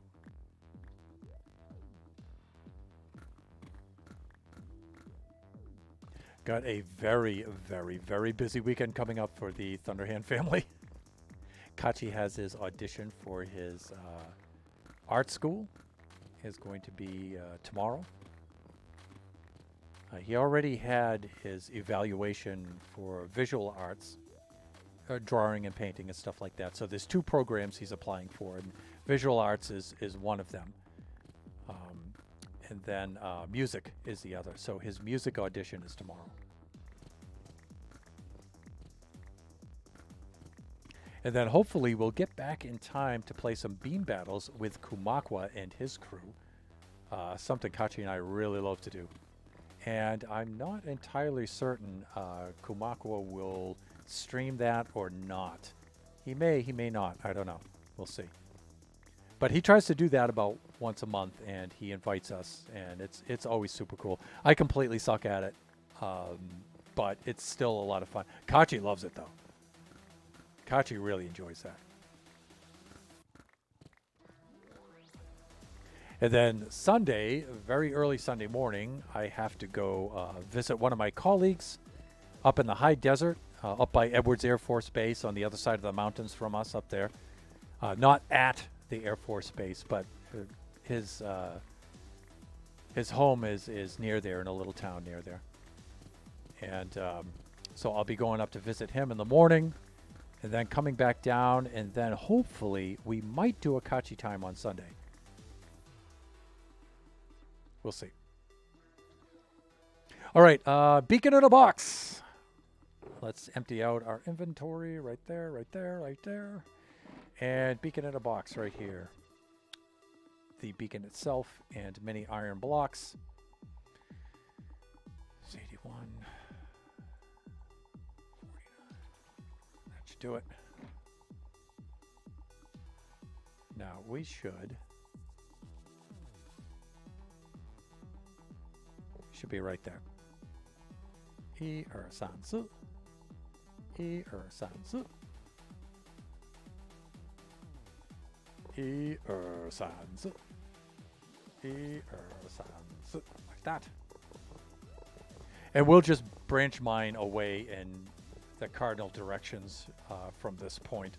Got a very busy weekend coming up for the Thunderhand family. Kachi has his audition for his art school. Is going to be tomorrow. He already had his evaluation for visual arts, drawing and painting and stuff like that. So there's two programs he's applying for, and visual arts is one of them. And then music is the other. So his music audition is tomorrow. And then hopefully we'll get back in time to play some bean battles with Kumakwa and his crew. Something Kachi and I really love to do. And I'm not entirely certain Kumakwa will stream that or not. He may not. I don't know. We'll see. But he tries to do that about once a month, and he invites us, and it's always super cool. I completely suck at it, but it's still a lot of fun. Kachi loves it, though. Kachi really enjoys that. And then Sunday, very early Sunday morning, I have to go visit one of my colleagues up in the high desert, up by Edwards Air Force Base on the other side of the mountains from us up there. Not at the Air Force Base, but his home is near there, in a little town near there. And so I'll be going up to visit him in the morning, and then coming back down, and then hopefully we might do a Kachi time on Sunday. We'll see. All right, beacon in a box. Let's empty out our inventory right there, right there, right there. And beacon in a box right here. The beacon itself and many iron blocks. It's 81. 49. That should do it. Now we should be right there. Sansu. Sansu. Sansu. Sansu. Like that. And we'll just branch mine away in the cardinal directions from this point.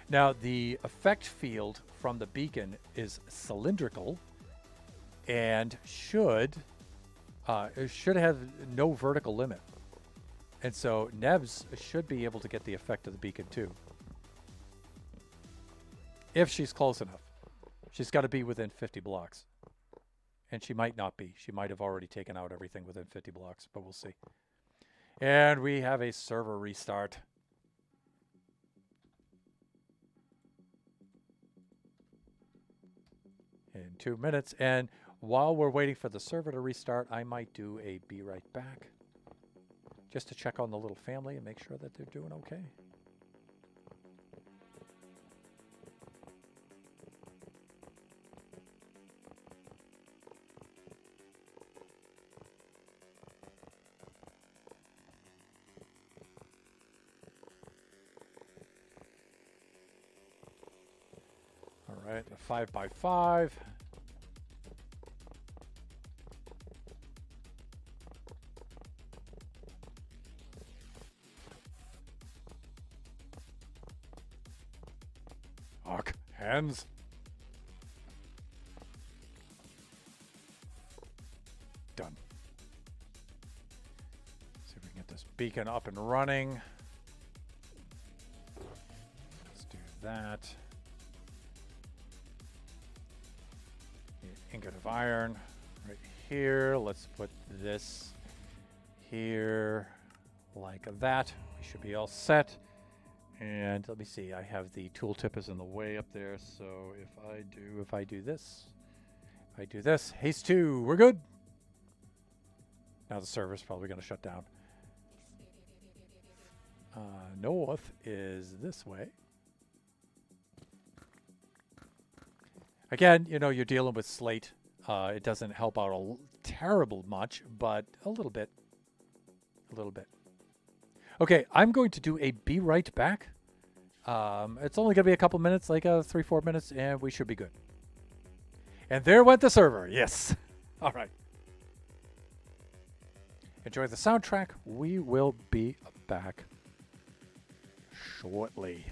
Now, the effect field from the beacon is cylindrical and should have no vertical limit. And so Nebs should be able to get the effect of the beacon too. If she's close enough. She's got to be within 50 blocks. And she might not be. She might have already taken out everything within 50 blocks, but we'll see. And we have a server restart. In 2 minutes. And while we're waiting for the server to restart, I might do a be right back just to check on the little family and make sure that they're doing okay. All right, a 5x5. Arc hands. Done. See if we can get this beacon up and running. Let's do that. Ingot of iron right here. Let's put this here like that. We should be all set. And let me see, I have the tooltip is in the way up there, so if I do this, haste 2, we're good. Now the server's probably going to shut down. North is this way. Again, you know, you're dealing with slate. It doesn't help out terrible much, but a little bit. A little bit. Okay, I'm going to do a be right back. It's only going to be a couple minutes, like 3-4 minutes, and we should be good. And there went the server. Yes. All right. Enjoy the soundtrack. We will be back shortly.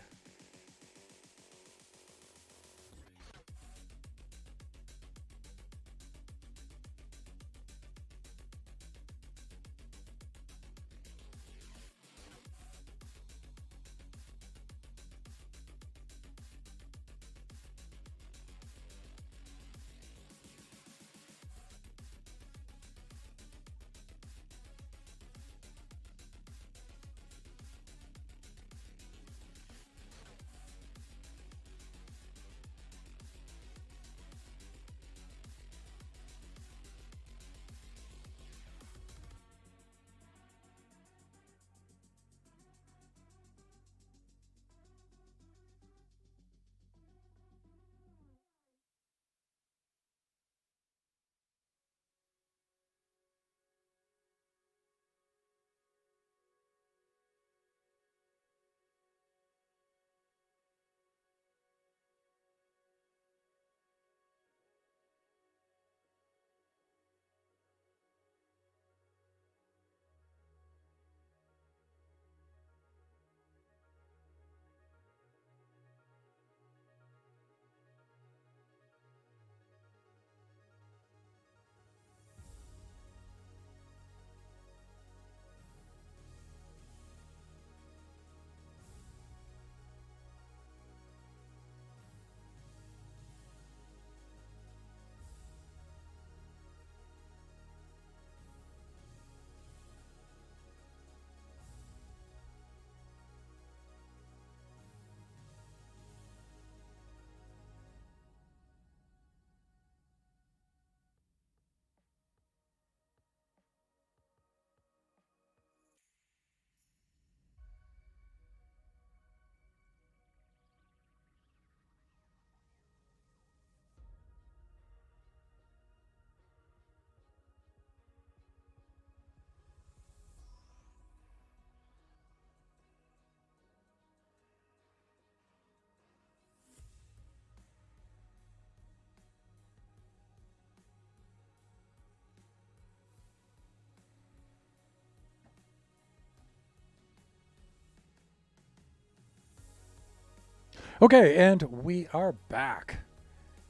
Okay, and we are back.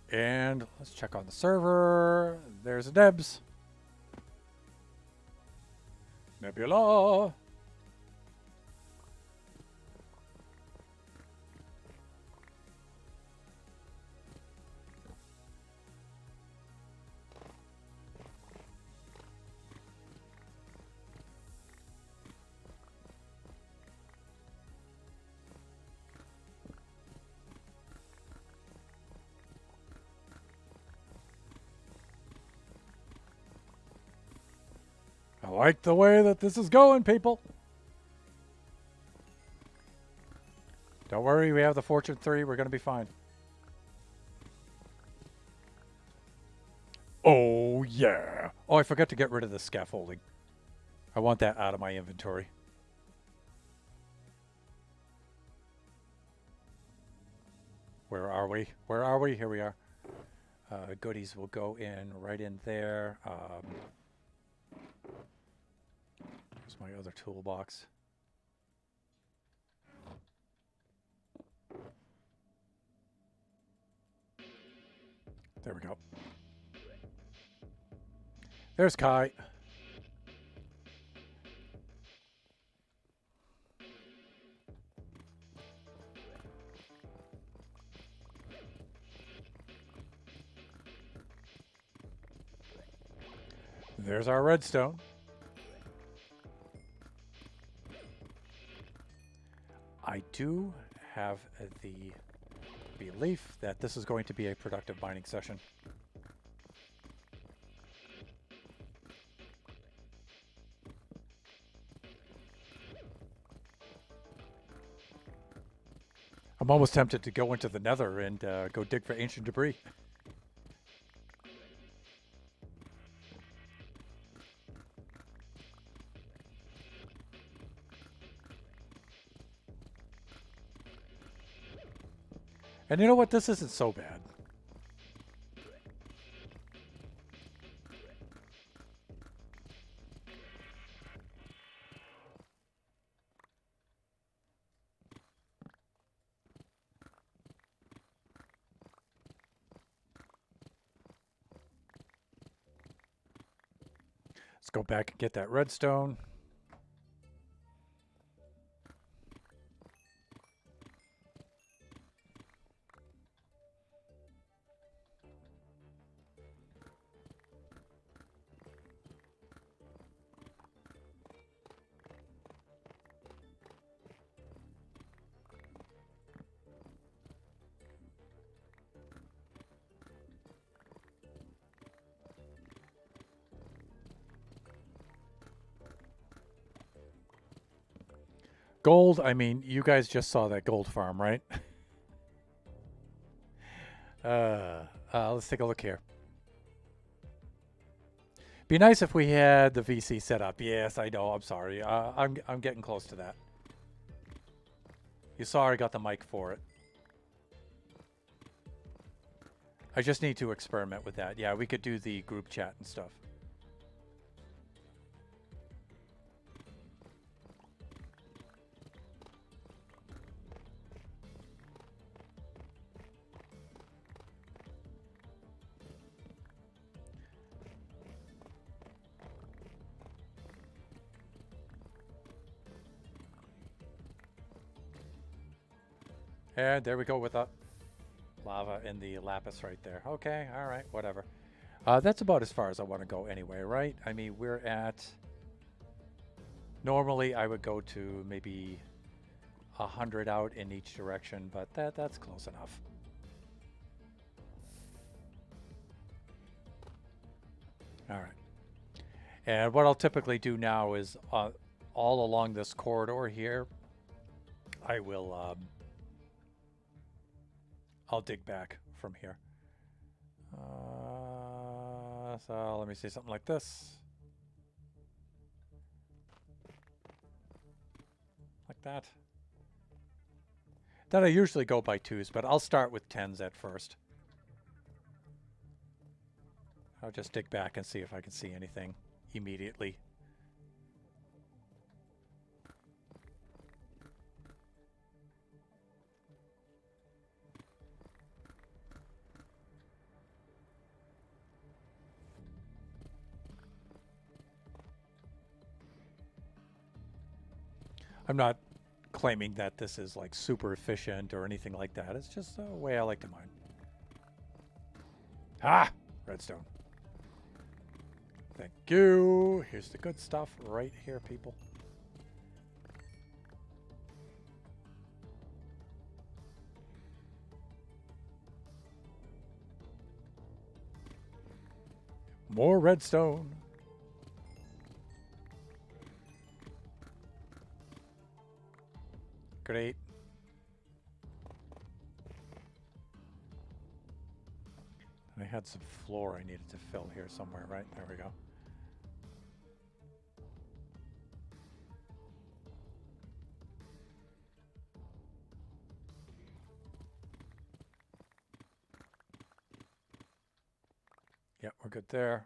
And let's check on the server. There's a Debs. Nebula. I like the way that this is going, people. Don't worry, we have the Fortune 3. We're going to be fine. Oh, yeah. Oh, I forgot to get rid of the scaffolding. I want that out of my inventory. Where are we? Where are we? Here we are. Goodies will go in right in there. Here's my other toolbox. There we go. There's Kai. There's our redstone. I do have the belief that this is going to be a productive mining session. I'm almost tempted to go into the nether and go dig for ancient debris. And you know what? This isn't so bad. Let's go back and get that redstone. Gold, I mean, you guys just saw that gold farm, right? Let's take a look here. Be nice if we had the VC set up. Yes, I know. I'm sorry. I'm getting close to that. You saw I got the mic for it. I just need to experiment with that. Yeah, we could do the group chat and stuff. And there we go with the lava and the lapis right there. Okay, all right, whatever. That's about as far as I want to go anyway, right? I mean, we're at... Normally, I would go to maybe 100 out in each direction, but that's close enough. All right. And what I'll typically do now is all along this corridor here, I will... I'll dig back from here. So let me see something like this. Like that. Then I usually go by 2s, but I'll start with 10s at first. I'll just dig back and see if I can see anything immediately. I'm not claiming that this is like super efficient or anything like that. It's just the way I like to mine. Ah! Redstone. Thank you. Here's the good stuff right here, people. More redstone. Great. I had some floor I needed to fill here somewhere, right? There we go. Yep, we're good there.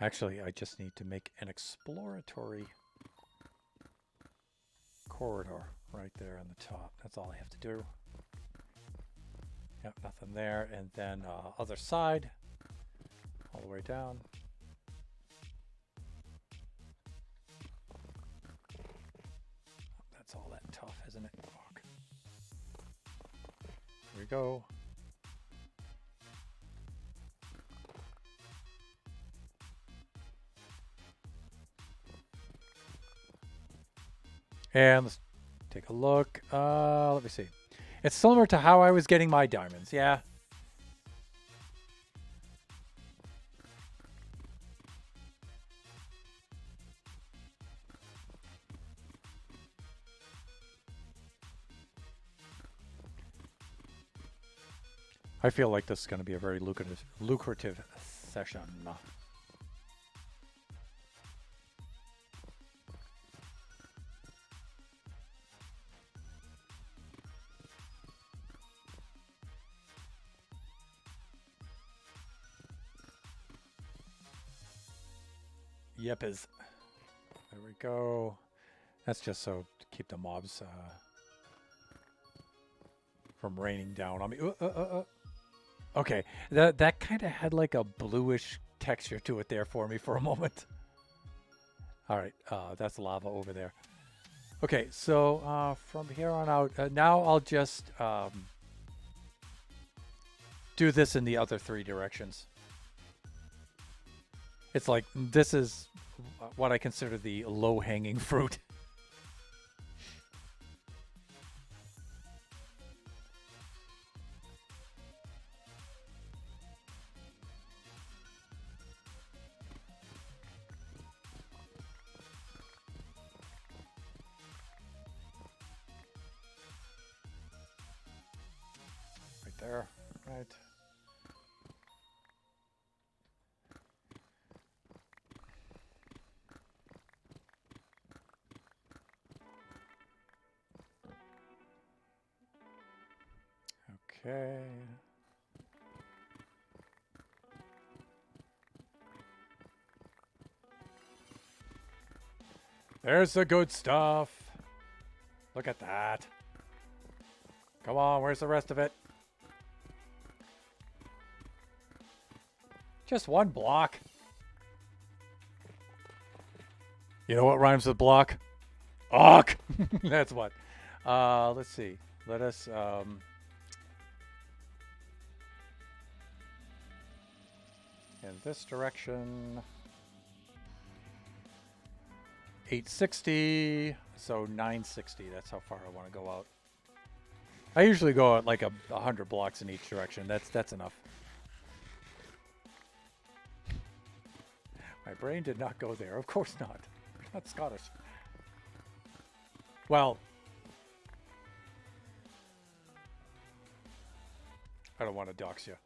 Actually, I just need to make an exploratory corridor right there on the top. That's all I have to do. Yep, nothing there. And then other side, all the way down. That's all that tough, isn't it? Fuck. Here we go. And let's take a look. Let me see. It's similar to how I was getting my diamonds. Yeah. I feel like this is going to be a very lucrative session. Yep, is. There we go. That's just so to keep the mobs from raining down on me. Okay, that kind of had like a bluish texture to it there for me for a moment. All right, that's lava over there. Okay, so from here on out, now I'll just do this in the other three directions. It's like, this is what I consider the low-hanging fruit. Right there, right. Okay. There's the good stuff. Look at that. Come on, where's the rest of it? Just one block. You know what rhymes with block? Awk! That's what. Let's see. Let us... in this direction. 860. So 960. That's how far I want to go out. I usually go out like 100 blocks in each direction. That's enough. My brain did not go there. Of course not. We're not Scottish. Well, I don't want to dox you.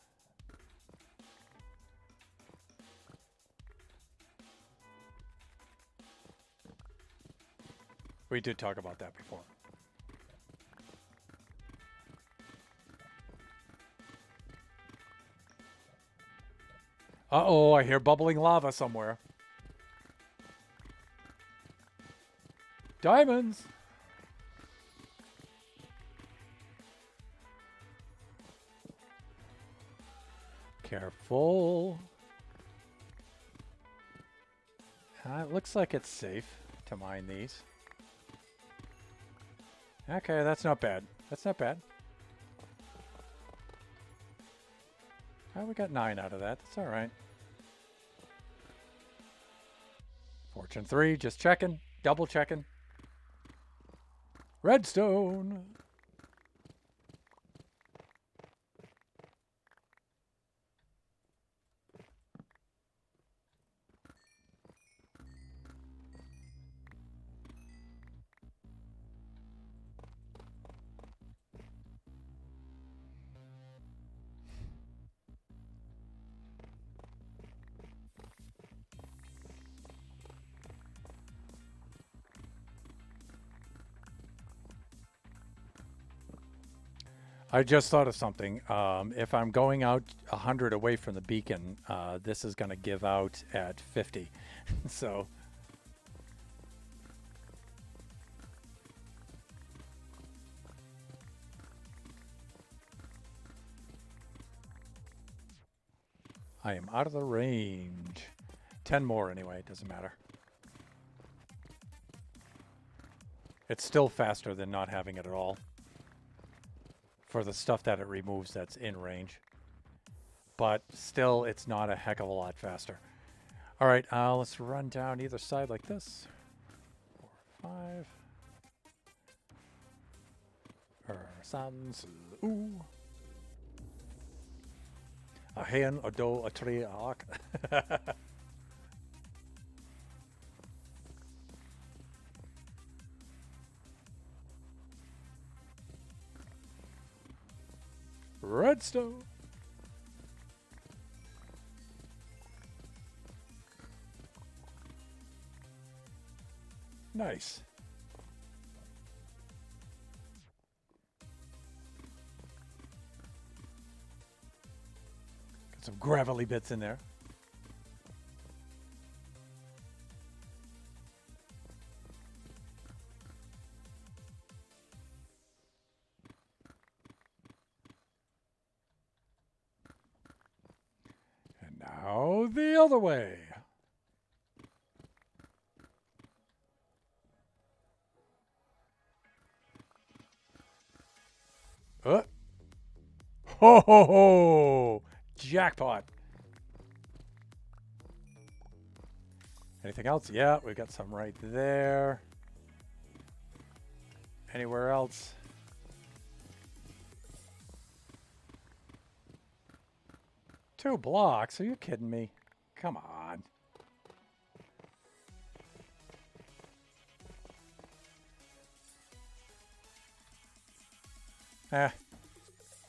We did talk about that before. Uh-oh, I hear bubbling lava somewhere. Diamonds! Careful. It looks like it's safe to mine these. Okay, that's not bad. That's not bad. Oh, we got 9 out of that. That's all right. Fortune 3, just checking. Double checking. Redstone. I just thought of something. If I'm going out 100 away from the beacon, this is going to give out at 50. So I am out of the range. 10 more anyway, it doesn't matter. It's still faster than not having it at all. For the stuff that it removes that's in range. But still, it's not a heck of a lot faster. All right, let's run down either side like this. 4, 5. Sans. Ooh. A hen, a doe, a tree, a hawk. Redstone. Nice. Got some gravelly bits in there. And now the other way. Ho ho ho! Jackpot! Anything else? Yeah, we got some right there. Anywhere else? Two blocks? Are you kidding me? Come on.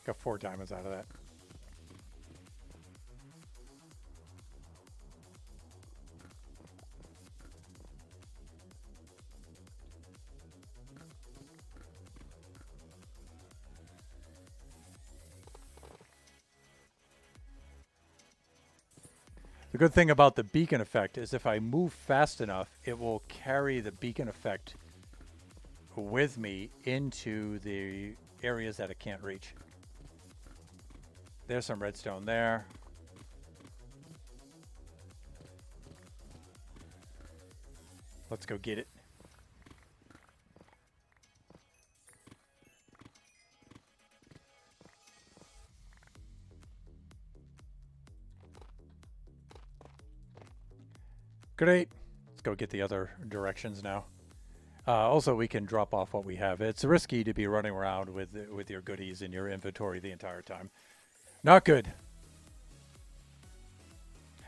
Got 4 diamonds out of that. The good thing about the beacon effect is if I move fast enough, it will carry the beacon effect with me into the areas that it can't reach. There's some redstone there. Let's go get it. Great. Let's go get the other directions now. Also, we can drop off what we have. It's risky to be running around with your goodies in your inventory the entire time. Not good.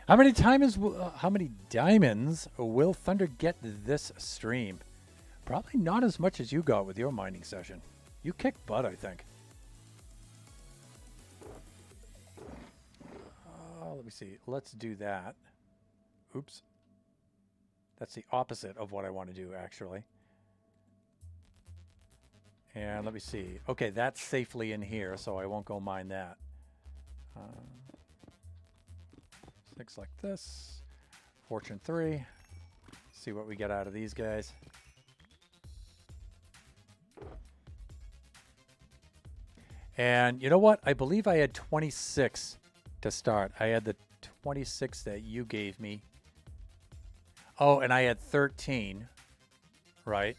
How many diamonds will Thunder get this stream? Probably not as much as you got with your mining session. You kicked butt, I think. Let me see. Let's do that. Oops. That's the opposite of what I want to do, actually. And let me see. Okay, that's safely in here, so I won't go mine that. 6 like this. Fortune 3. See what we get out of these guys. And you know what? I believe I had 26 to start. I had the 26 that you gave me. Oh, and I had 13, right?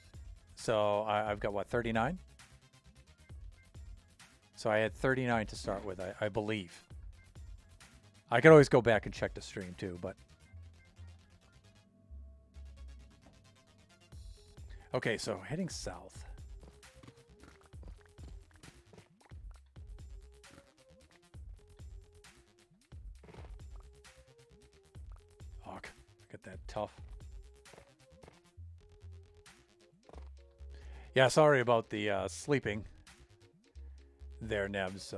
So I've got what, 39? So I had 39 to start with, I believe. I could always go back and check the stream too, but. Okay, so heading south. Oh, get that tough. Yeah, sorry about the sleeping there, Nebs.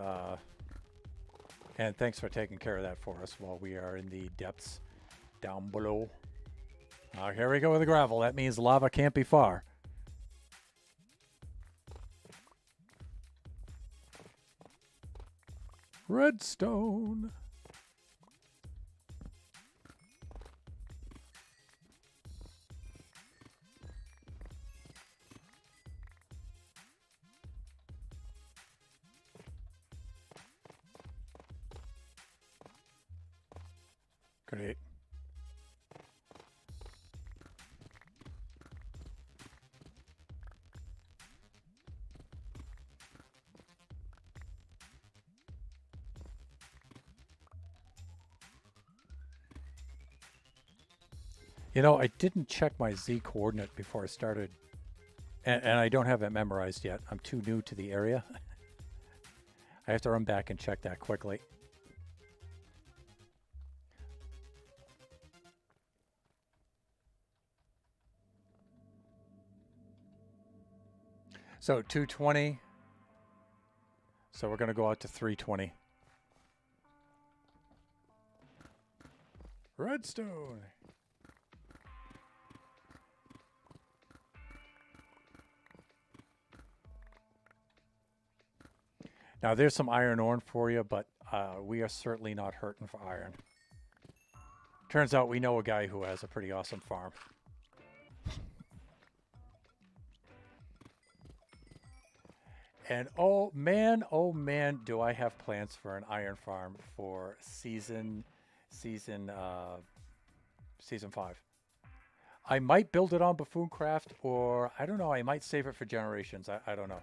And thanks for taking care of that for us while we are in the depths down below. Here we go with the gravel. That means lava can't be far. Redstone. Great. You know, I didn't check my Z coordinate before I started, and I don't have it memorized yet. I'm too new to the area. I have to run back and check that quickly. So 220. So we're going to go out to 320. Redstone. Now there's some iron ore for you, but we are certainly not hurting for iron. Turns out we know a guy who has a pretty awesome farm. And oh man, do I have plans for an iron farm for season 5. I might build it on Buffoncraft, or I don't know, I might save it for generations. I don't know.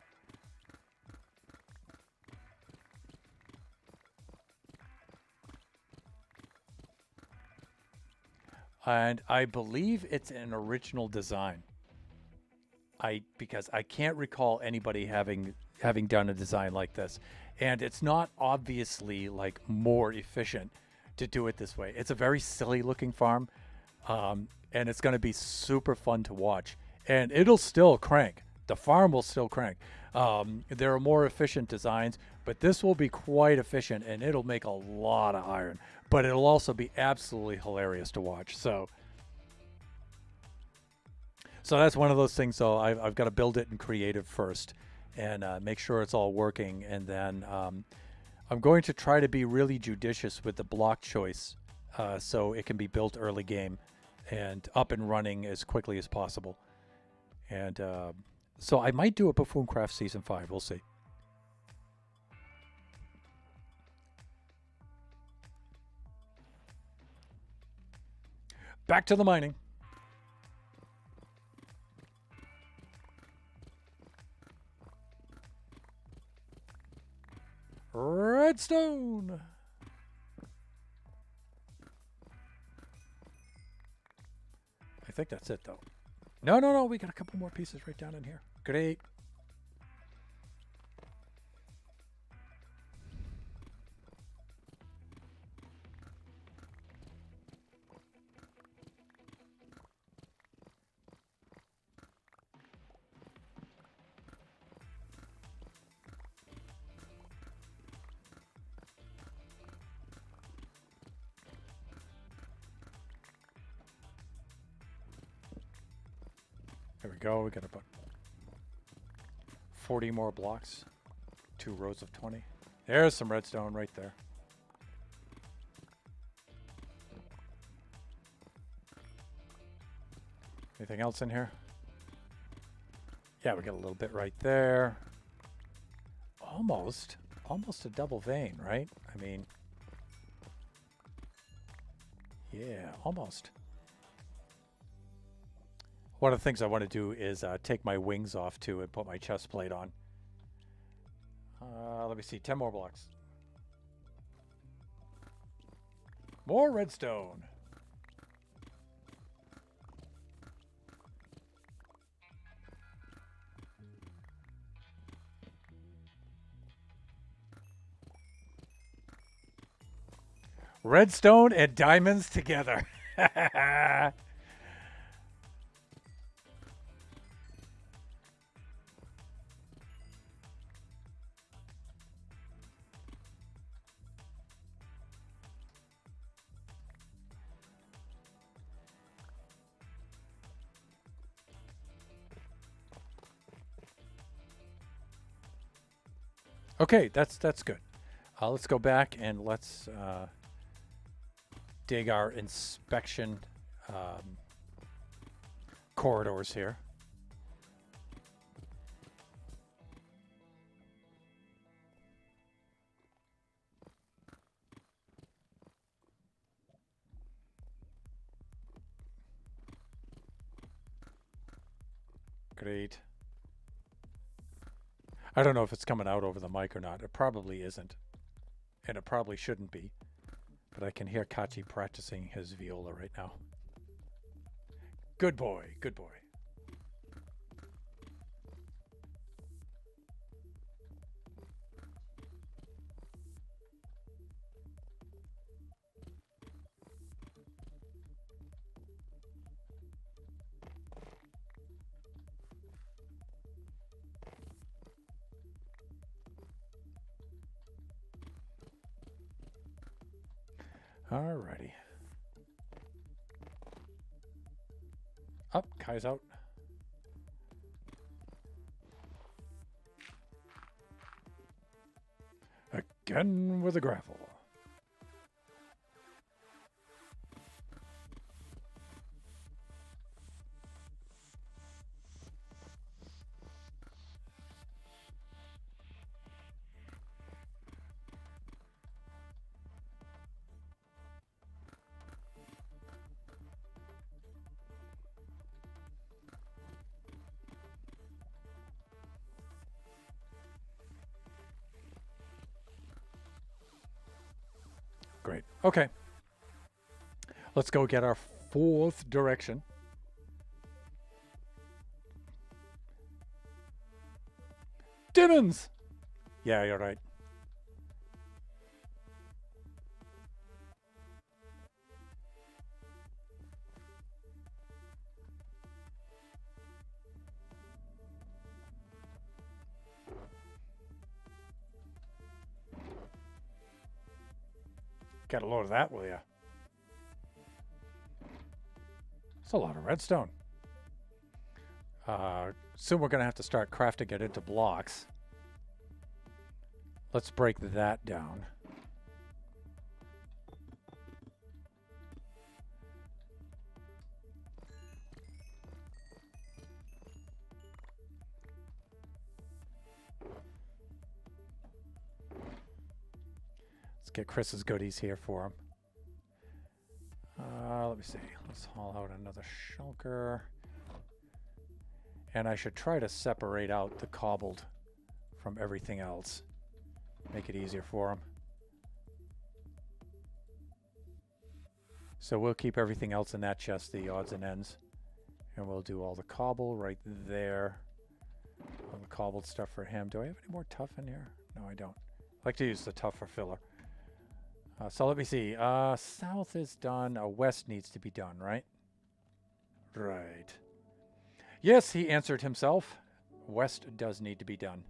And I believe it's an original design. Because I can't recall anybody having done a design like this, and it's not obviously like more efficient to do it this way. It's a very silly looking farm, and it's going to be super fun to watch, and it'll still crank. The farm will still crank. There are more efficient designs, but this will be quite efficient, and it'll make a lot of iron, but it'll also be absolutely hilarious to watch. So that's one of those things. So I've got to build it in creative first and make sure it's all working. And then I'm going to try to be really judicious with the block choice so it can be built early game and up and running as quickly as possible. And so I might do a Buffooncraft Season 5. We'll see. Back to the mining. Redstone. I think that's it, though. No. We got a couple more pieces right down in here. Great. There we go. We got about 40 more blocks. 2 rows of 20. There's some redstone right there. Anything else in here? Yeah, we got a little bit right there. Almost a double vein, right? I mean, yeah, almost. One of the things I want to do is take my wings off too and put my chest plate on. Let me see, 10 more blocks. More redstone. Redstone and diamonds together. Okay, that's good. Let's go back and let's dig our inspection corridors here. Great. I don't know if it's coming out over the mic or not. It probably isn't. And it probably shouldn't be. But I can hear Kachi practicing his viola right now. Good boy, good boy. Alrighty. Up, Kai's out. Again with the gravel. Great. Okay. Let's go get our fourth direction. Demons! Yeah, you're right. Get a load of that, will ya? It's a lot of redstone. Soon we're going to have to start crafting it into blocks. Let's break that down. Let's get Chris's goodies here for him. Let me see. Let's haul out another shulker. And I should try to separate out the cobbled from everything else. Make it easier for him. So we'll keep everything else in that chest, the odds and ends. And we'll do all the cobble right there. All the cobbled stuff for him. Do I have any more tuff in here? No, I don't. I like to use the tuff for filler. So let me see. South is done. West needs to be done, right? Right. Yes, he answered himself. West does need to be done.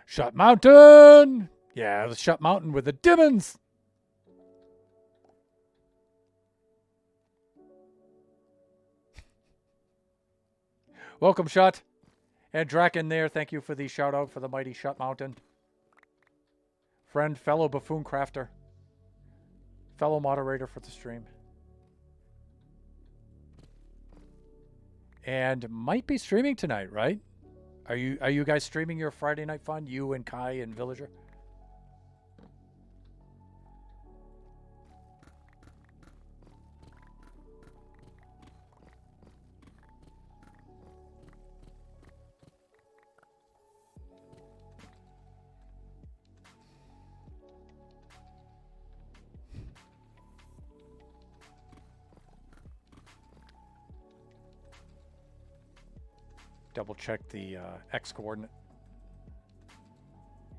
Shut Mountain! Yeah, the Shut Mountain with the demons! Welcome, Shut. And Draken there, thank you for the shout out for the mighty Shut Mountain. Friend, fellow Buffooncrafter. Fellow moderator for the stream. And might be streaming tonight, right? Are you guys streaming your Friday Night Fun? You and Kai and Villager? Double check the X coordinate.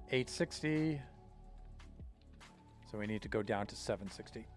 860. So we need to go down to 760.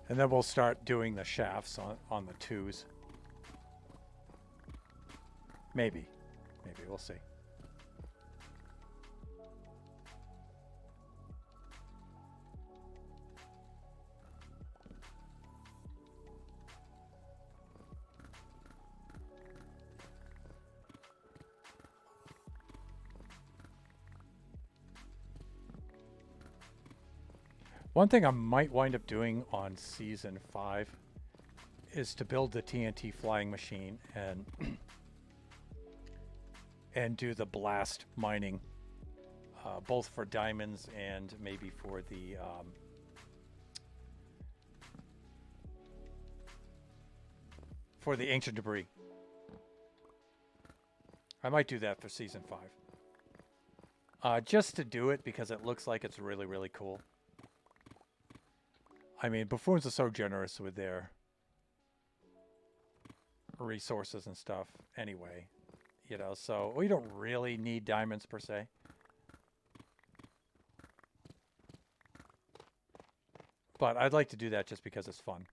And then we'll start doing the shafts on the twos. Maybe. Maybe. We'll see. One thing I might wind up doing on season 5 is to build the TNT flying machine and do the blast mining, both for diamonds and maybe for the ancient debris. I might do that for season 5. Just to do it because it looks like it's really, really cool. I mean, Buffoons are so generous with their resources and stuff anyway, you know, so we don't really need diamonds per se. But I'd like to do that just because it's fun.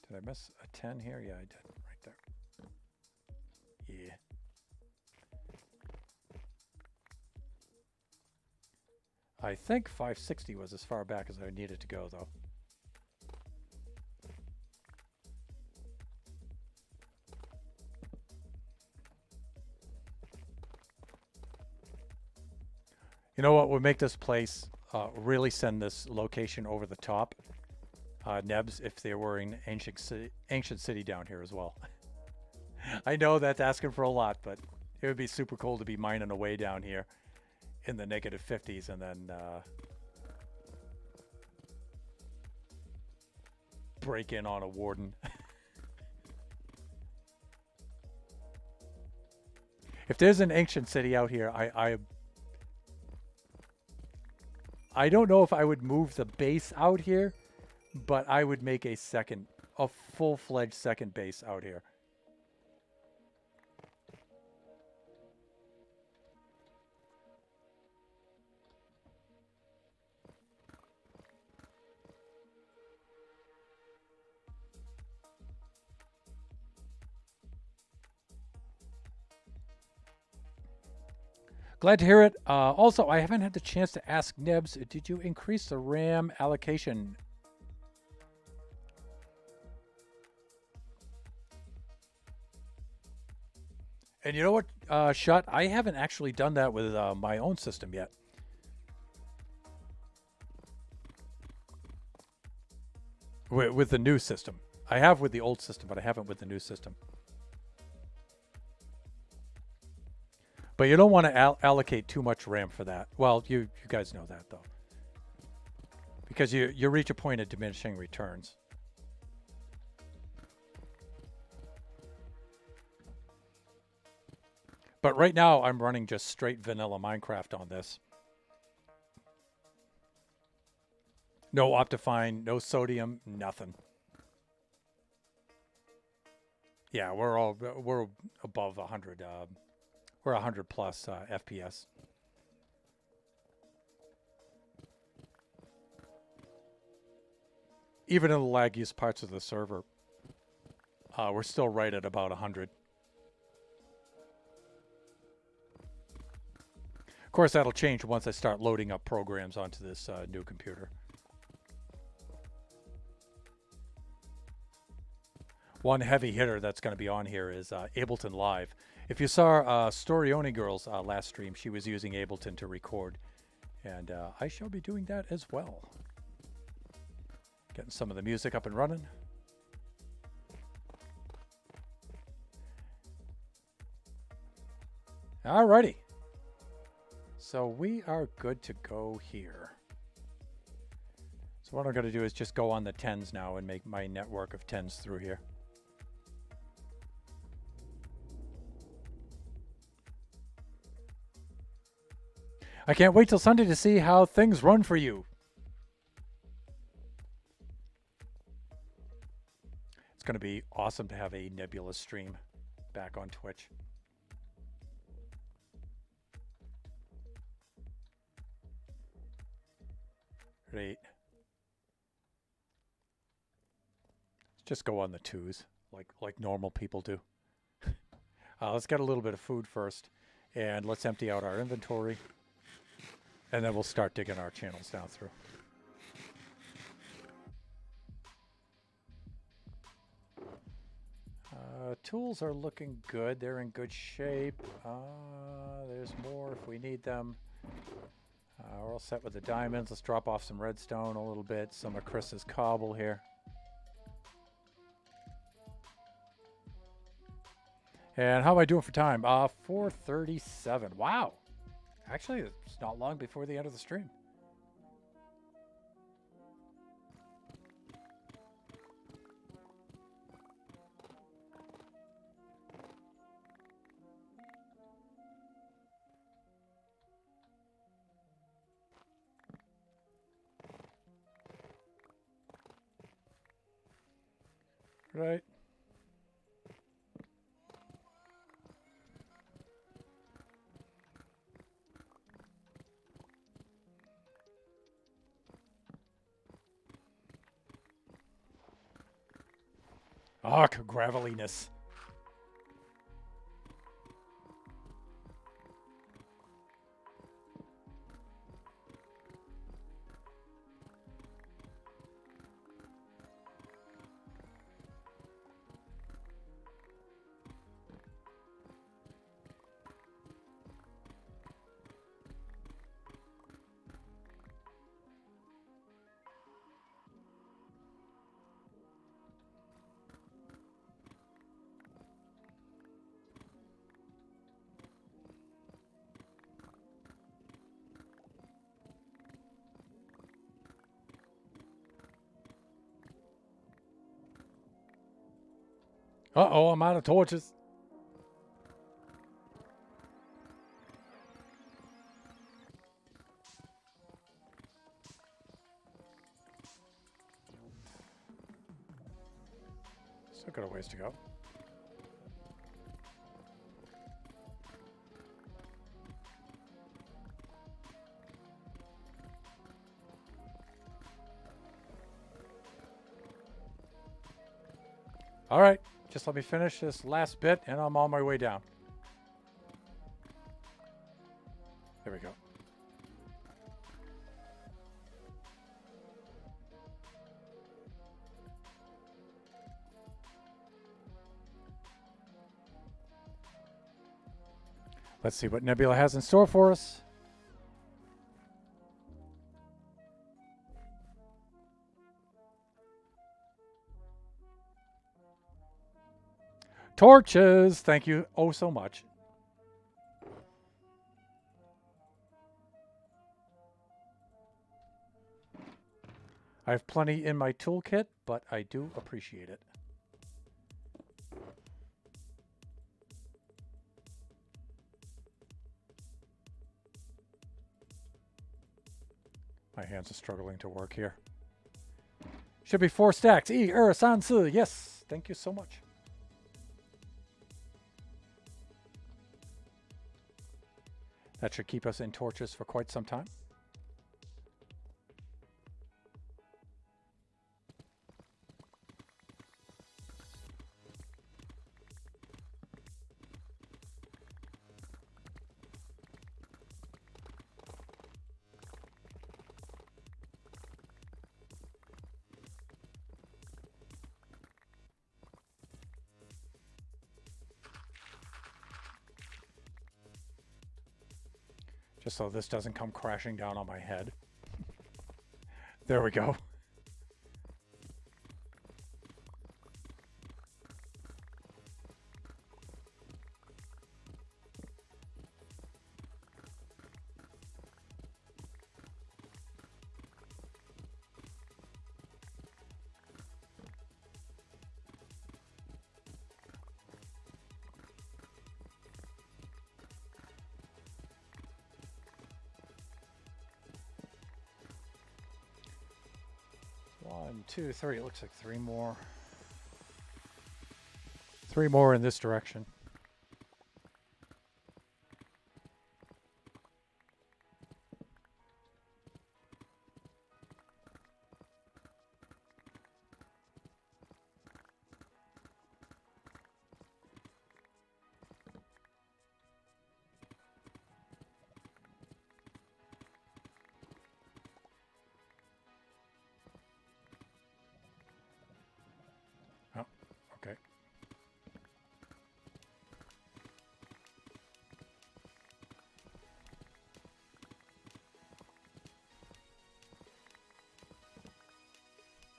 Did I miss a 10 here? Yeah, I did. Right there. Yeah. I think 560 was as far back as I needed to go, though. You know what? We'll make this place really send this location over the top. Nebs, if there were an ancient city down here as well. I know that's asking for a lot, but it would be super cool to be mining away down here in the negative 50s and then break in on a warden. If there's an ancient city out here, I don't know if I would move the base out here, but I would make a full-fledged second base out here. Glad to hear it. Also, I haven't had the chance to ask Nebs, did you increase the RAM allocation? And you know what, Shut? I haven't actually done that with my own system yet. With the new system. I have with the old system, but I haven't with the new system. But you don't want to allocate too much RAM for that. Well, you guys know that, though. Because you reach a point of diminishing returns. But right now, I'm running just straight vanilla Minecraft on this. No Optifine, no sodium, nothing. Yeah, we're above 100. We're 100 plus FPS. Even in the laggiest parts of the server, we're still right at about 100. Of course, that'll change once I start loading up programs onto this new computer. One heavy hitter that's going to be on here is Ableton Live. If you saw Storioni Girl's last stream, she was using Ableton to record. And I shall be doing that as well. Getting some of the music up and running. Alrighty. So we are good to go here. So what I'm going to do is just go on the 10s now and make my network of 10s through here. I can't wait till Sunday to see how things run for you. It's going to be awesome to have a Nebula stream back on Twitch. Great. Let's just go on the 2s like normal people do. Let's get a little bit of food first, and let's empty out our inventory, and then we'll start digging our channels down through. Tools are looking good. They're in good shape. There's more if we need them. We're all set with the diamonds. Let's drop off some redstone a little bit. Some of Chris's cobble here. And how am I doing for time? 4:37. Wow. Actually, it's not long before the end of the stream. Right. Ah, graveliness. Uh-oh, I'm out of torches. Still got a ways to go. All right, just let me finish this last bit and I'm on my way down. There we go. Let's see what Nebula has in store for us. Torches! Thank you oh so much. I have plenty in my toolkit, but I do appreciate it. My hands are struggling to work here. Should be 4 stacks. Sansu. Yes, thank you so much. That should keep us in torches for quite some time. Just so this doesn't come crashing down on my head. There we go. One, two, three. It looks like three more. Three more in this direction. Oh, okay.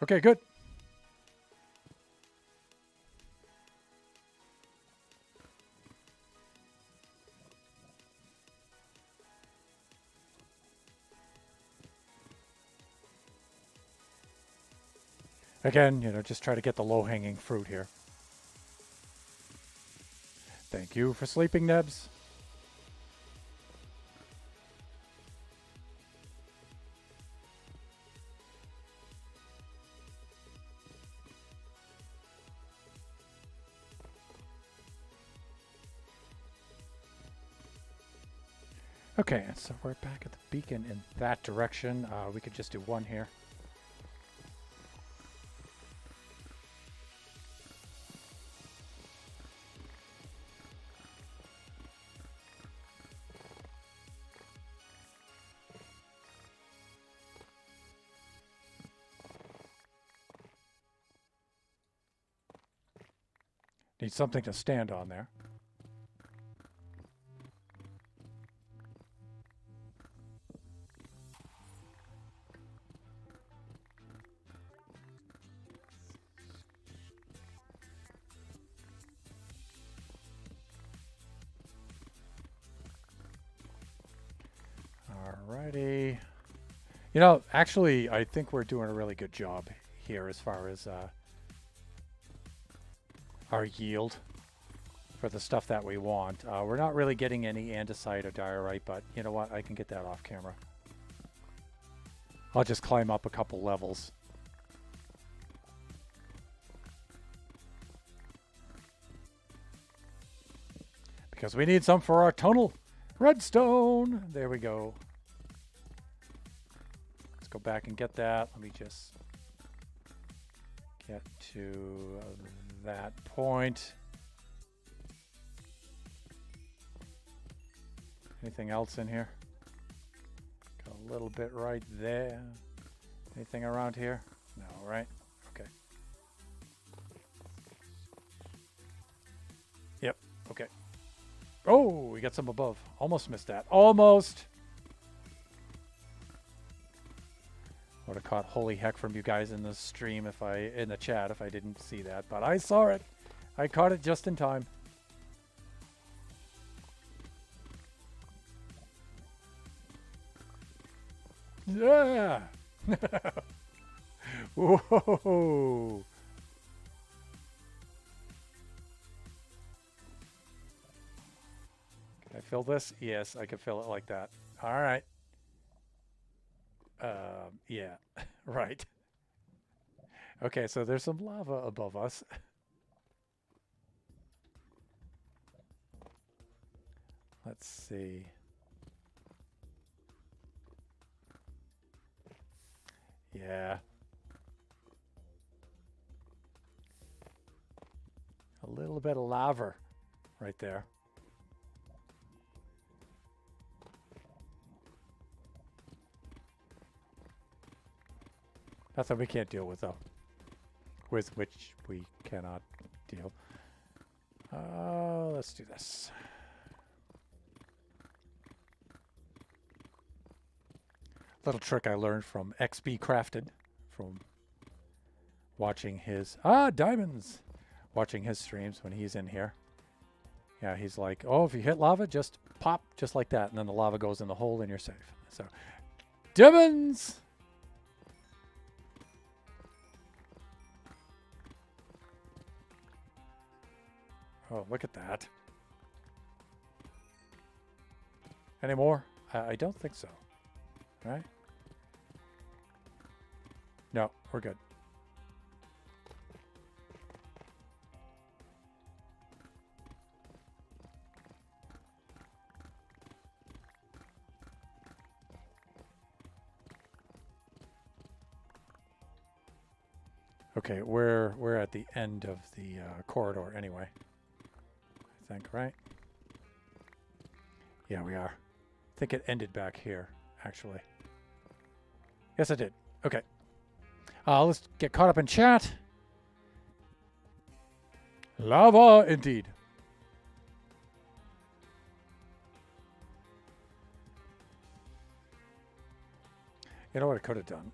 Okay, good. Again, just try to get the low-hanging fruit here. Thank you for sleeping, Nebs. Okay, so we're back at the beacon in that direction. We could just do one here. Need something to stand on there. Alrighty. Actually, I think we're doing a really good job here as far as our yield for the stuff that we want. We're not really getting any andesite or diorite, but you know what? I can get that off camera. I'll just climb up a couple levels. Because we need some for our tunnel. Redstone! There we go. Let's go back and get that. Let me just get to that point. Anything else in here? Got a little bit right there. Anything around here? No, right? Okay. Yep, okay. Oh, we got some above. Almost missed that. Almost! Would have caught holy heck from you guys in the stream in the chat if I didn't see that, but I saw it. I caught it just in time. Yeah! Whoa! Can I fill this? Yes, I can fill it like that. All right. Yeah, right. Okay, so there's some lava above us. Let's see. Yeah. A little bit of lava right there. Nothing we can't deal with, though. With which we cannot deal. Let's do this. Little trick I learned from XB Crafted, from watching his diamonds, watching his streams when he's in here. Yeah, he's like, oh, if you hit lava, just pop, just like that, and then the lava goes in the hole and you're safe. So, diamonds. Oh, look at that. Any more? I don't think so. Right? No, we're good. Okay, we're at the end of the corridor anyway. I think, right? Yeah, we are. I think it ended back here, actually. Yes, it did. Okay. Let's get caught up in chat. Lava, indeed. You know what I could have done?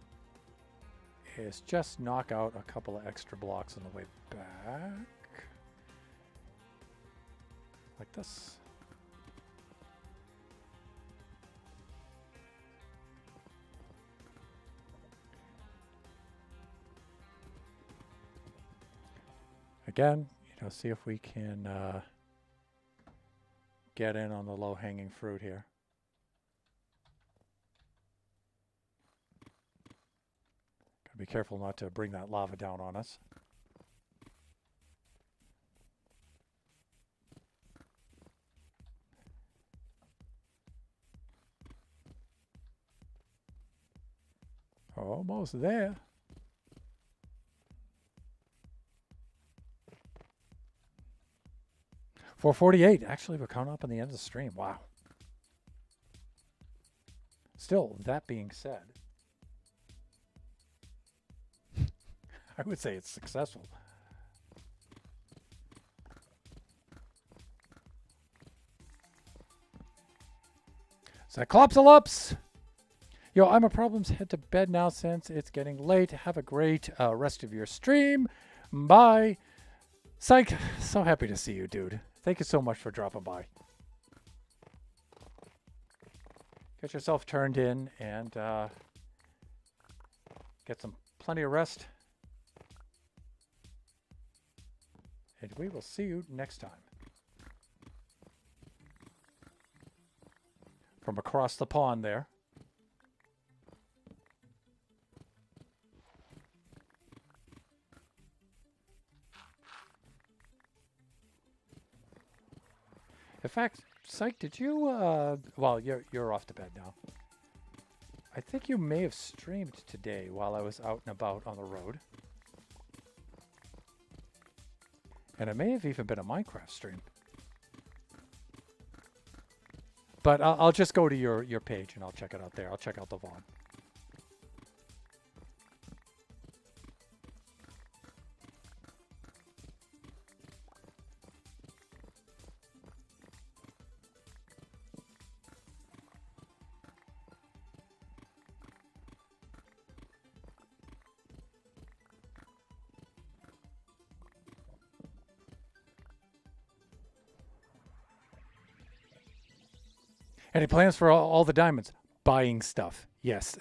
Is just knock out a couple of extra blocks on the way back. Like this. Again, see if we can get in on the low-hanging fruit here. Gotta be careful not to bring that lava down on us. Almost there. $4:48. Actually, we're coming up on the end of the stream. Wow. Still, that being said, I would say it's successful. Cyclopsalops! Yo, I'm a problems. Head to bed now since it's getting late. Have a great rest of your stream. Bye. Psych, so happy to see you, dude. Thank you so much for dropping by. Get yourself turned in and get some plenty of rest. And we will see you next time. From across the pond there. In fact, Psych, did you, well, you're off to bed now. I think you may have streamed today while I was out and about on the road. And it may have even been a Minecraft stream. But I'll just go to your page and I'll check it out there. I'll check out the VOD. Any plans for all the diamonds? Buying stuff. Yes.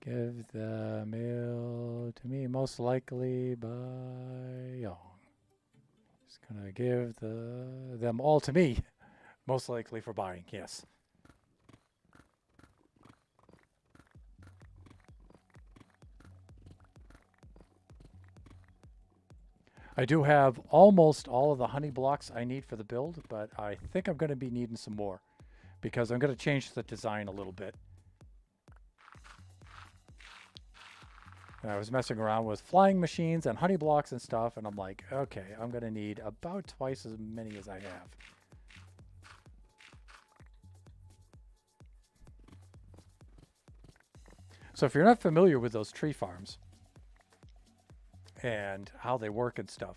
Give the mail to me, most likely by Young. Just gonna give them all to me, most likely for buying. Yes. I do have almost all of the honey blocks I need for the build, but I think I'm going to be needing some more because I'm going to change the design a little bit. And I was messing around with flying machines and honey blocks and stuff, and I'm like, okay, I'm going to need about twice as many as I have. So if you're not familiar with those tree farms, and how they work and stuff.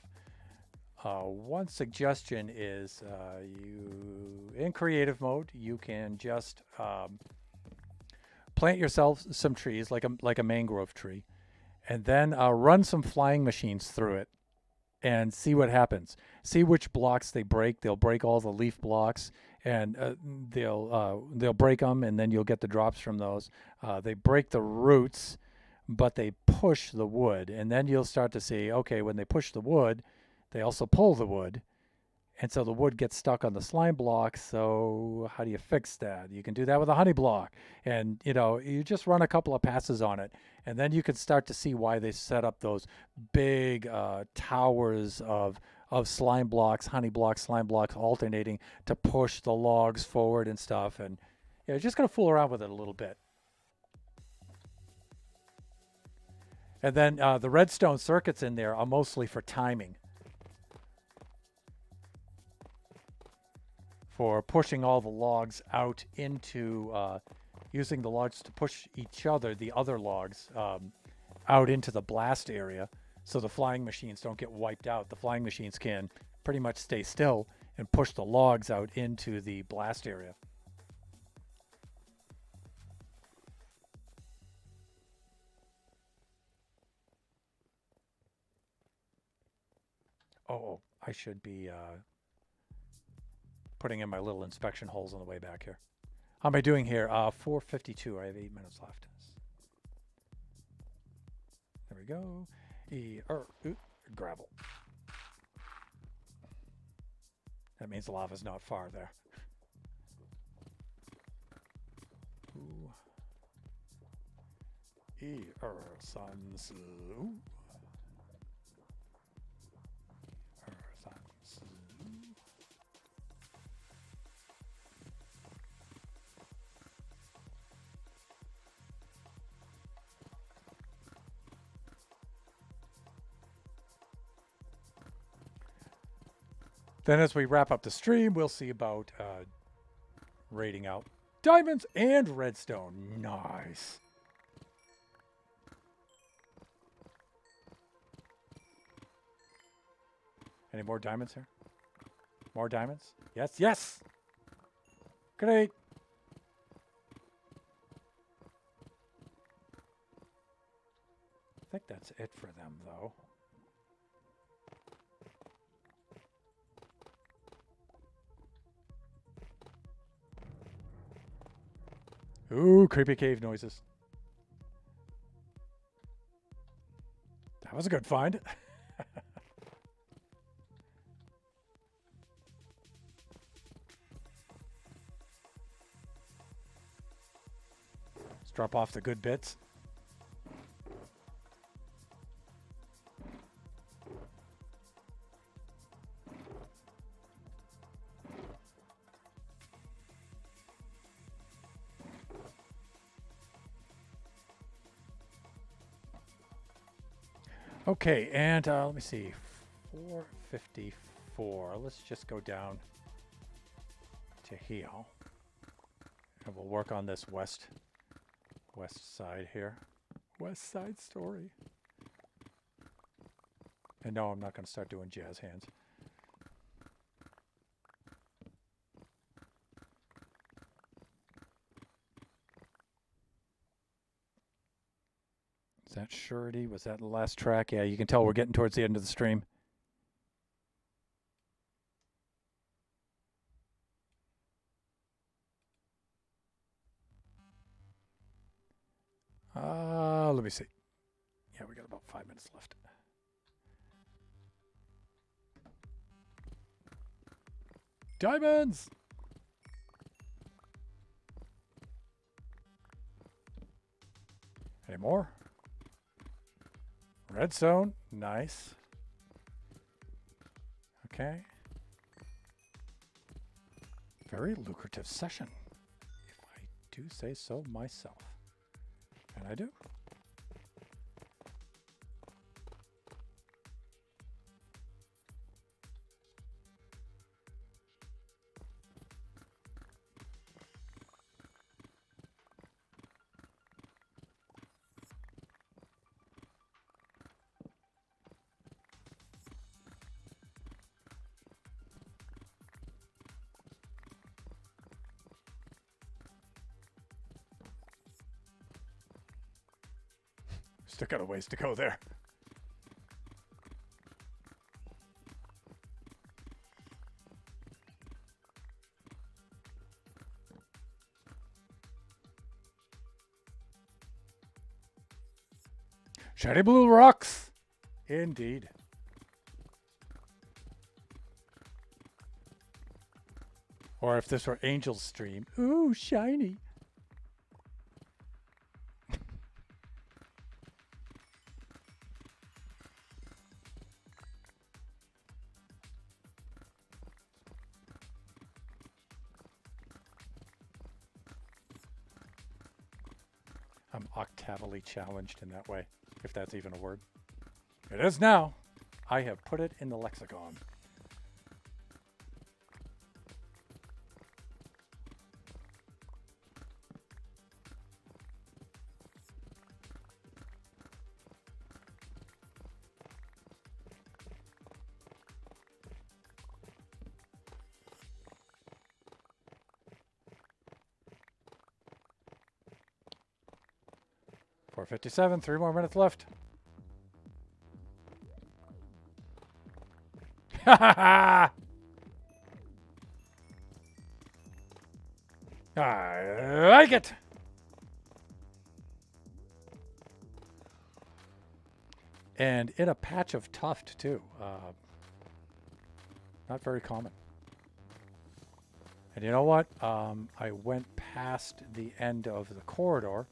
One suggestion is you, in creative mode, you can just plant yourself some trees like a mangrove tree, and then run some flying machines through it and see what happens. See which blocks they break. They'll break all the leaf blocks, and they'll break them, and then you'll get the drops from those. They break the roots, but they push the wood, and then you'll start to see, okay, when they push the wood, they also pull the wood, and so the wood gets stuck on the slime block. So how do you fix that? You can do that with a honey block, and you just run a couple of passes on it, and then you can start to see why they set up those big towers of slime blocks, honey blocks, slime blocks alternating to push the logs forward and stuff. And you're just gonna fool around with it a little bit. And then the redstone circuits in there are mostly for timing, for pushing all the logs out into, using the logs to push each other, the other logs, out into the blast area, so the flying machines don't get wiped out. The flying machines can pretty much stay still and push the logs out into the blast area. Oh, I should be putting in my little inspection holes on the way back here. How am I doing here? 4:52. I have 8 minutes left. There we go. Gravel. That means the lava's not far there. Ooh. Suns. Ooh. Then as we wrap up the stream, we'll see about raiding out diamonds and redstone. Nice. Any more diamonds here? More diamonds? Yes, yes! Great! I think that's it for them, though. Ooh, creepy cave noises. That was a good find. Let's drop off the good bits. Okay, and let me see, 4:54. Let's just go down to here, and we'll work on this west side here. West Side Story. And no, I'm not going to start doing jazz hands. Is that surety? Was that the last track? Yeah, you can tell we're getting towards the end of the stream. Let me see. Yeah, we got about 5 minutes left. Diamonds! Any more? Redstone, nice. Okay. Very lucrative session, if I do say so myself. And I do. Still got a ways to go there. Shiny blue rocks! Indeed. Or if this were Angel's stream. Ooh, shiny. I'm octavally challenged in that way, if that's even a word. It is now. I have put it in the lexicon. .457, 3 more minutes left. Ha ha ha! I like it! And in a patch of tuft, too. Not very common. And you know what? I went past the end of the corridor,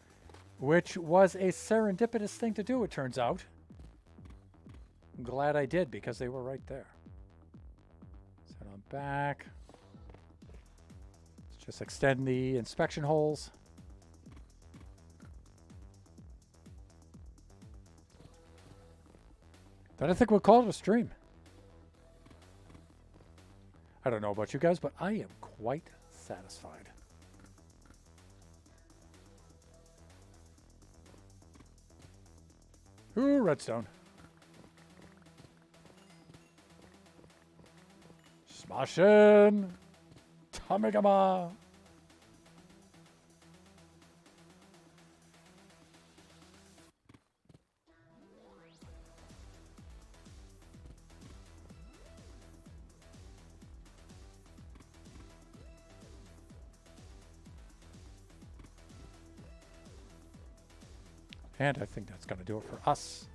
which was a serendipitous thing to do, it turns out. I'm glad I did, because they were right there. Set on back. Let's just extend the inspection holes. Then I think we'll call it a stream. I don't know about you guys, but I am quite satisfied. Ooh, redstone. Smashin'. Tamigama. And I think that's going to do it for us.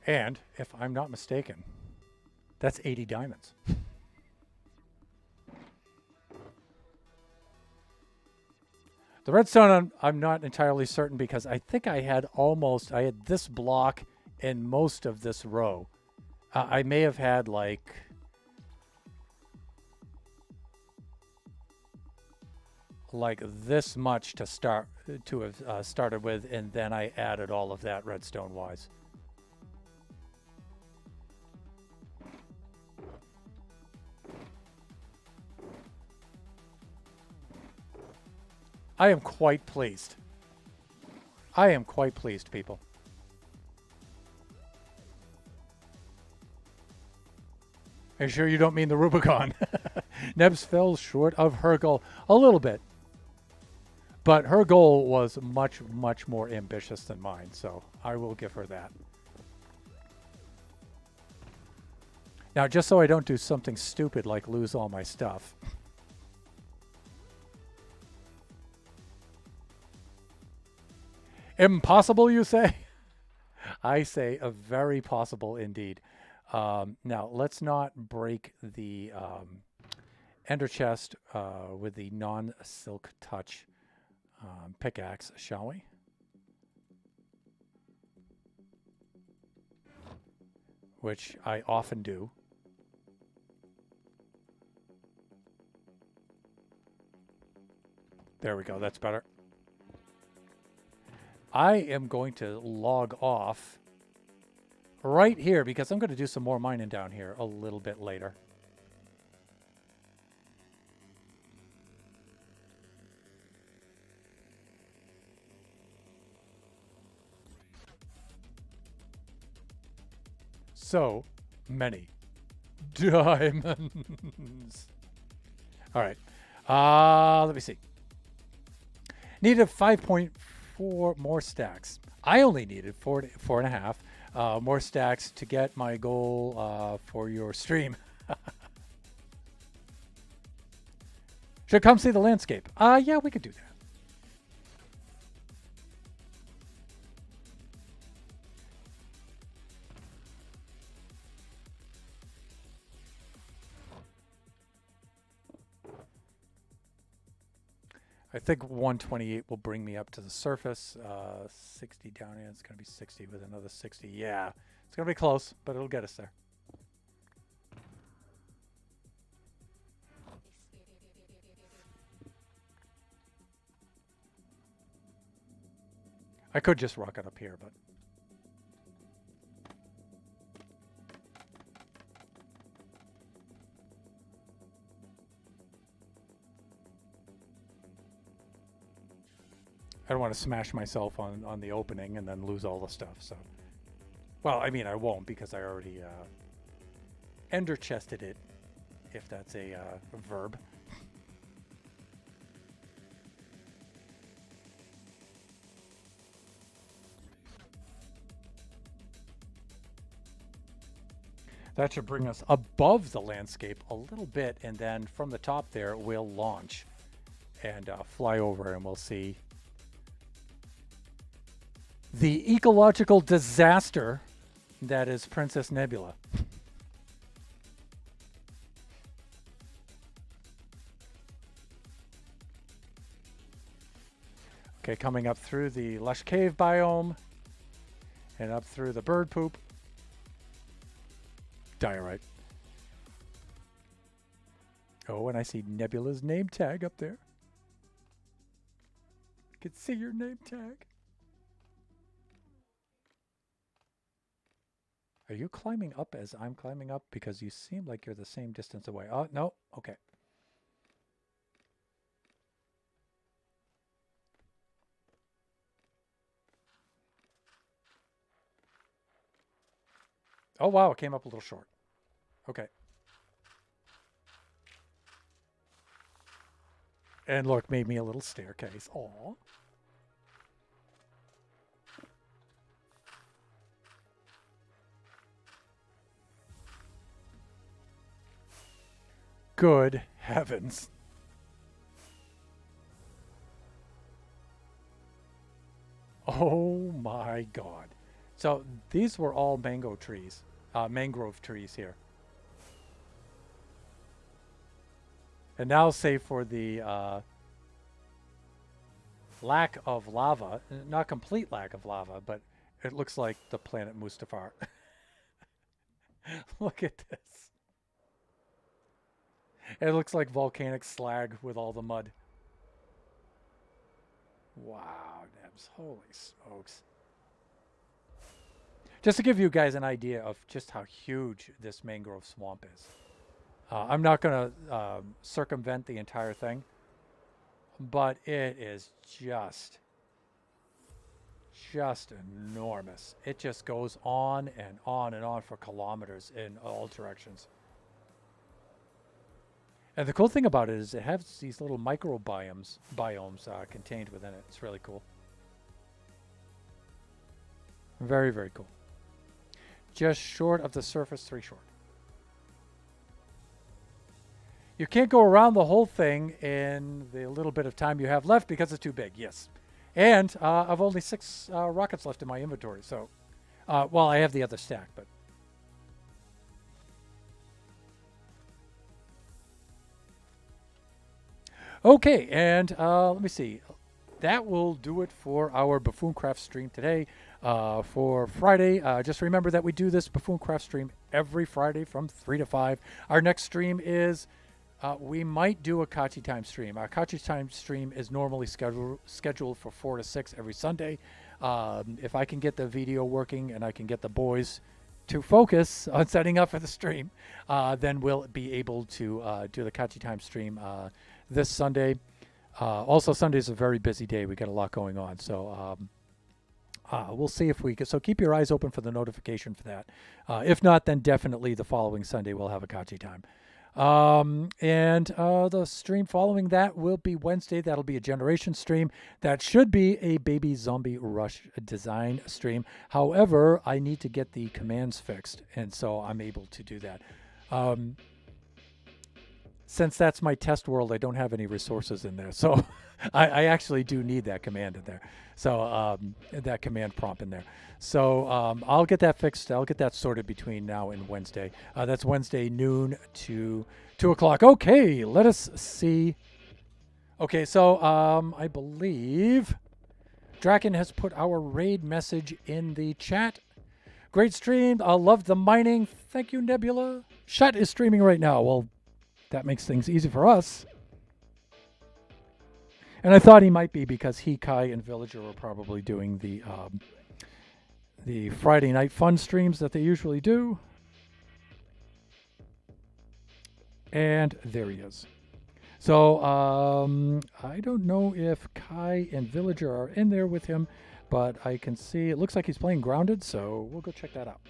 And if I'm not mistaken, that's 80 diamonds. The redstone, I'm not entirely certain because I think I had this block in most of this row. I may have had like this much to have started with, and then I added all of that redstone wise. I am quite pleased. I am quite pleased, people. Are you sure you don't mean the Rubicon? Nebs fell short of her goal a little bit. But her goal was much, much more ambitious than mine, so I will give her that. Now, just so I don't do something stupid like lose all my stuff. Impossible, you say? I say a very possible indeed. Now, let's not break the ender chest with the non-silk touch pickaxe, shall we? Which I often do. There we go, that's better. I am going to log off right here because I'm going to do some more mining down here a little bit later. so many diamonds. All right. Let me see. Needed 5.4 more stacks. I only needed 4.5 more stacks to get my goal for your stream. Should come see the landscape. Yeah, we could do that. I think 128 will bring me up to the surface. 60 down here. It's going to be 60 with another 60. Yeah, it's going to be close, but it'll get us there. I could just rocket up here, but... I don't want to smash myself on the opening and then lose all the stuff, so... Well, I mean, I won't, because I already ender chested it, if that's a verb. That should bring us above the landscape a little bit, and then from the top there, we'll launch and fly over, and we'll see the ecological disaster that is Princess Nebula. Okay, coming up through the lush cave biome and up through the bird poop. Diorite. Oh, and I see Nebula's name tag up there. I can see your name tag. Are you climbing up as I'm climbing up? Because you seem like you're the same distance away. Oh, no. Okay. Oh, wow. It came up a little short. Okay. And look, made me a little staircase. Aw. Good heavens. Oh my God. So these were all mangrove trees here. And now, save for the lack of lava, not complete lack of lava, but it looks like the planet Mustafar. Look at this. It looks like volcanic slag with all the mud. Wow, Nebs. Holy smokes. Just to give you guys an idea of just how huge this mangrove swamp is. I'm not going to circumvent the entire thing, but it is just enormous. It just goes on and on and on for kilometers in all directions. And the cool thing about it is it has these little microbiomes contained within it. It's really cool. Very, very cool. Just short of the surface, 3 short. You can't go around the whole thing in the little bit of time you have left because it's too big, yes. And I've only 6 rockets left in my inventory, so... well, I have the other stack, but... Okay, and let me see. That will do it for our Buffooncraft stream today. For Friday, just remember that we do this Buffooncraft stream every Friday from 3 to 5. Our next stream is, we might do a Kachi Time stream. Our Kachi Time stream is normally scheduled for 4 to 6 every Sunday. If I can get the video working and I can get the boys to focus on setting up for the stream, then we'll be able to do the Kachi Time stream this Sunday. Also, Sunday is a very busy day. We got a lot going on, so we'll see if we can. So keep your eyes open for the notification for that. If not, then definitely the following Sunday we'll have a Kachi time. And the stream following that will be Wednesday. That'll be a generation stream. That should be a Baby Zombie Rush design stream. However, I need to get the commands fixed, and so I'm able to do that. Since that's my test world, I don't have any resources in there. So I actually do need that command in there. So that command prompt in there. So I'll get that fixed. I'll get that sorted between now and Wednesday. That's Wednesday noon to 2 o'clock. Okay, let us see. Okay, so I believe Draken has put our raid message in the chat. Great stream. I love the mining. Thank you, Nebula. Shut is streaming right now. Well, that makes things easy for us. And I thought he might be because he, Kai, and Villager were probably doing the Friday night fun streams that they usually do. And there he is. So I don't know if Kai and Villager are in there with him, but I can see it looks like he's playing Grounded, so we'll go check that out.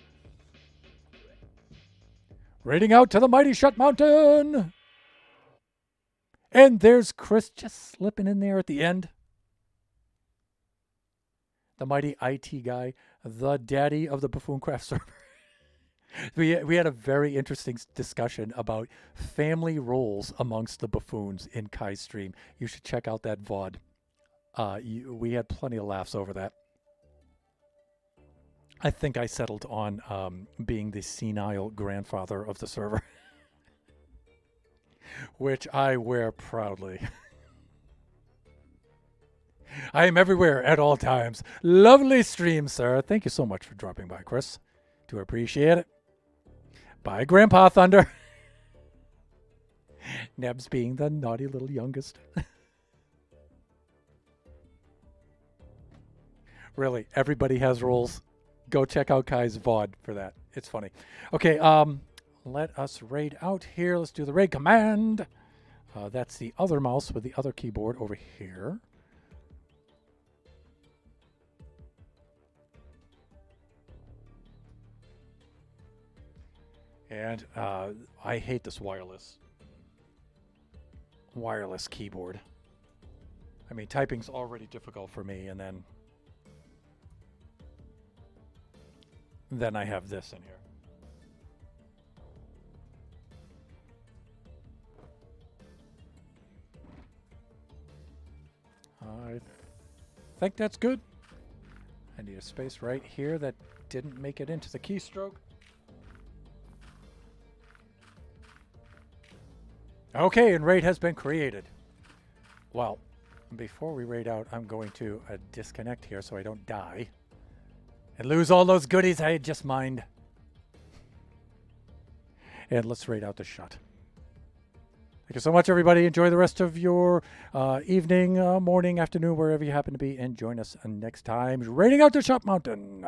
Raiding out to the mighty Shut Mountain. And there's Chris just slipping in there at the end. The mighty IT guy, the daddy of the Buffooncraft server. we had a very interesting discussion about family roles amongst the buffoons in Kai's stream. You should check out that VOD. We had plenty of laughs over that. I think I settled on being the senile grandfather of the server, which I wear proudly. I am everywhere at all times. Lovely stream, sir. Thank you so much for dropping by, Chris. Do appreciate it. Bye, Grandpa Thunder. Nebs being the naughty little youngest. Really, everybody has roles. Go check out Kai's VOD for that. It's funny. Okay, let us raid out here. Let's do the raid command. That's the other mouse with the other keyboard over here. And I hate this wireless keyboard. I mean, typing's already difficult for me, and then I have this in here. I think that's good. I need a space right here that didn't make it into the keystroke. Okay, and raid has been created. Well, before we raid out, I'm going to disconnect here so I don't die and lose all those goodies I had just mined. And let's raid out the Shut. Thank you so much, everybody. Enjoy the rest of your evening, morning, afternoon, wherever you happen to be, and join us next time raiding out the Shut Mountain.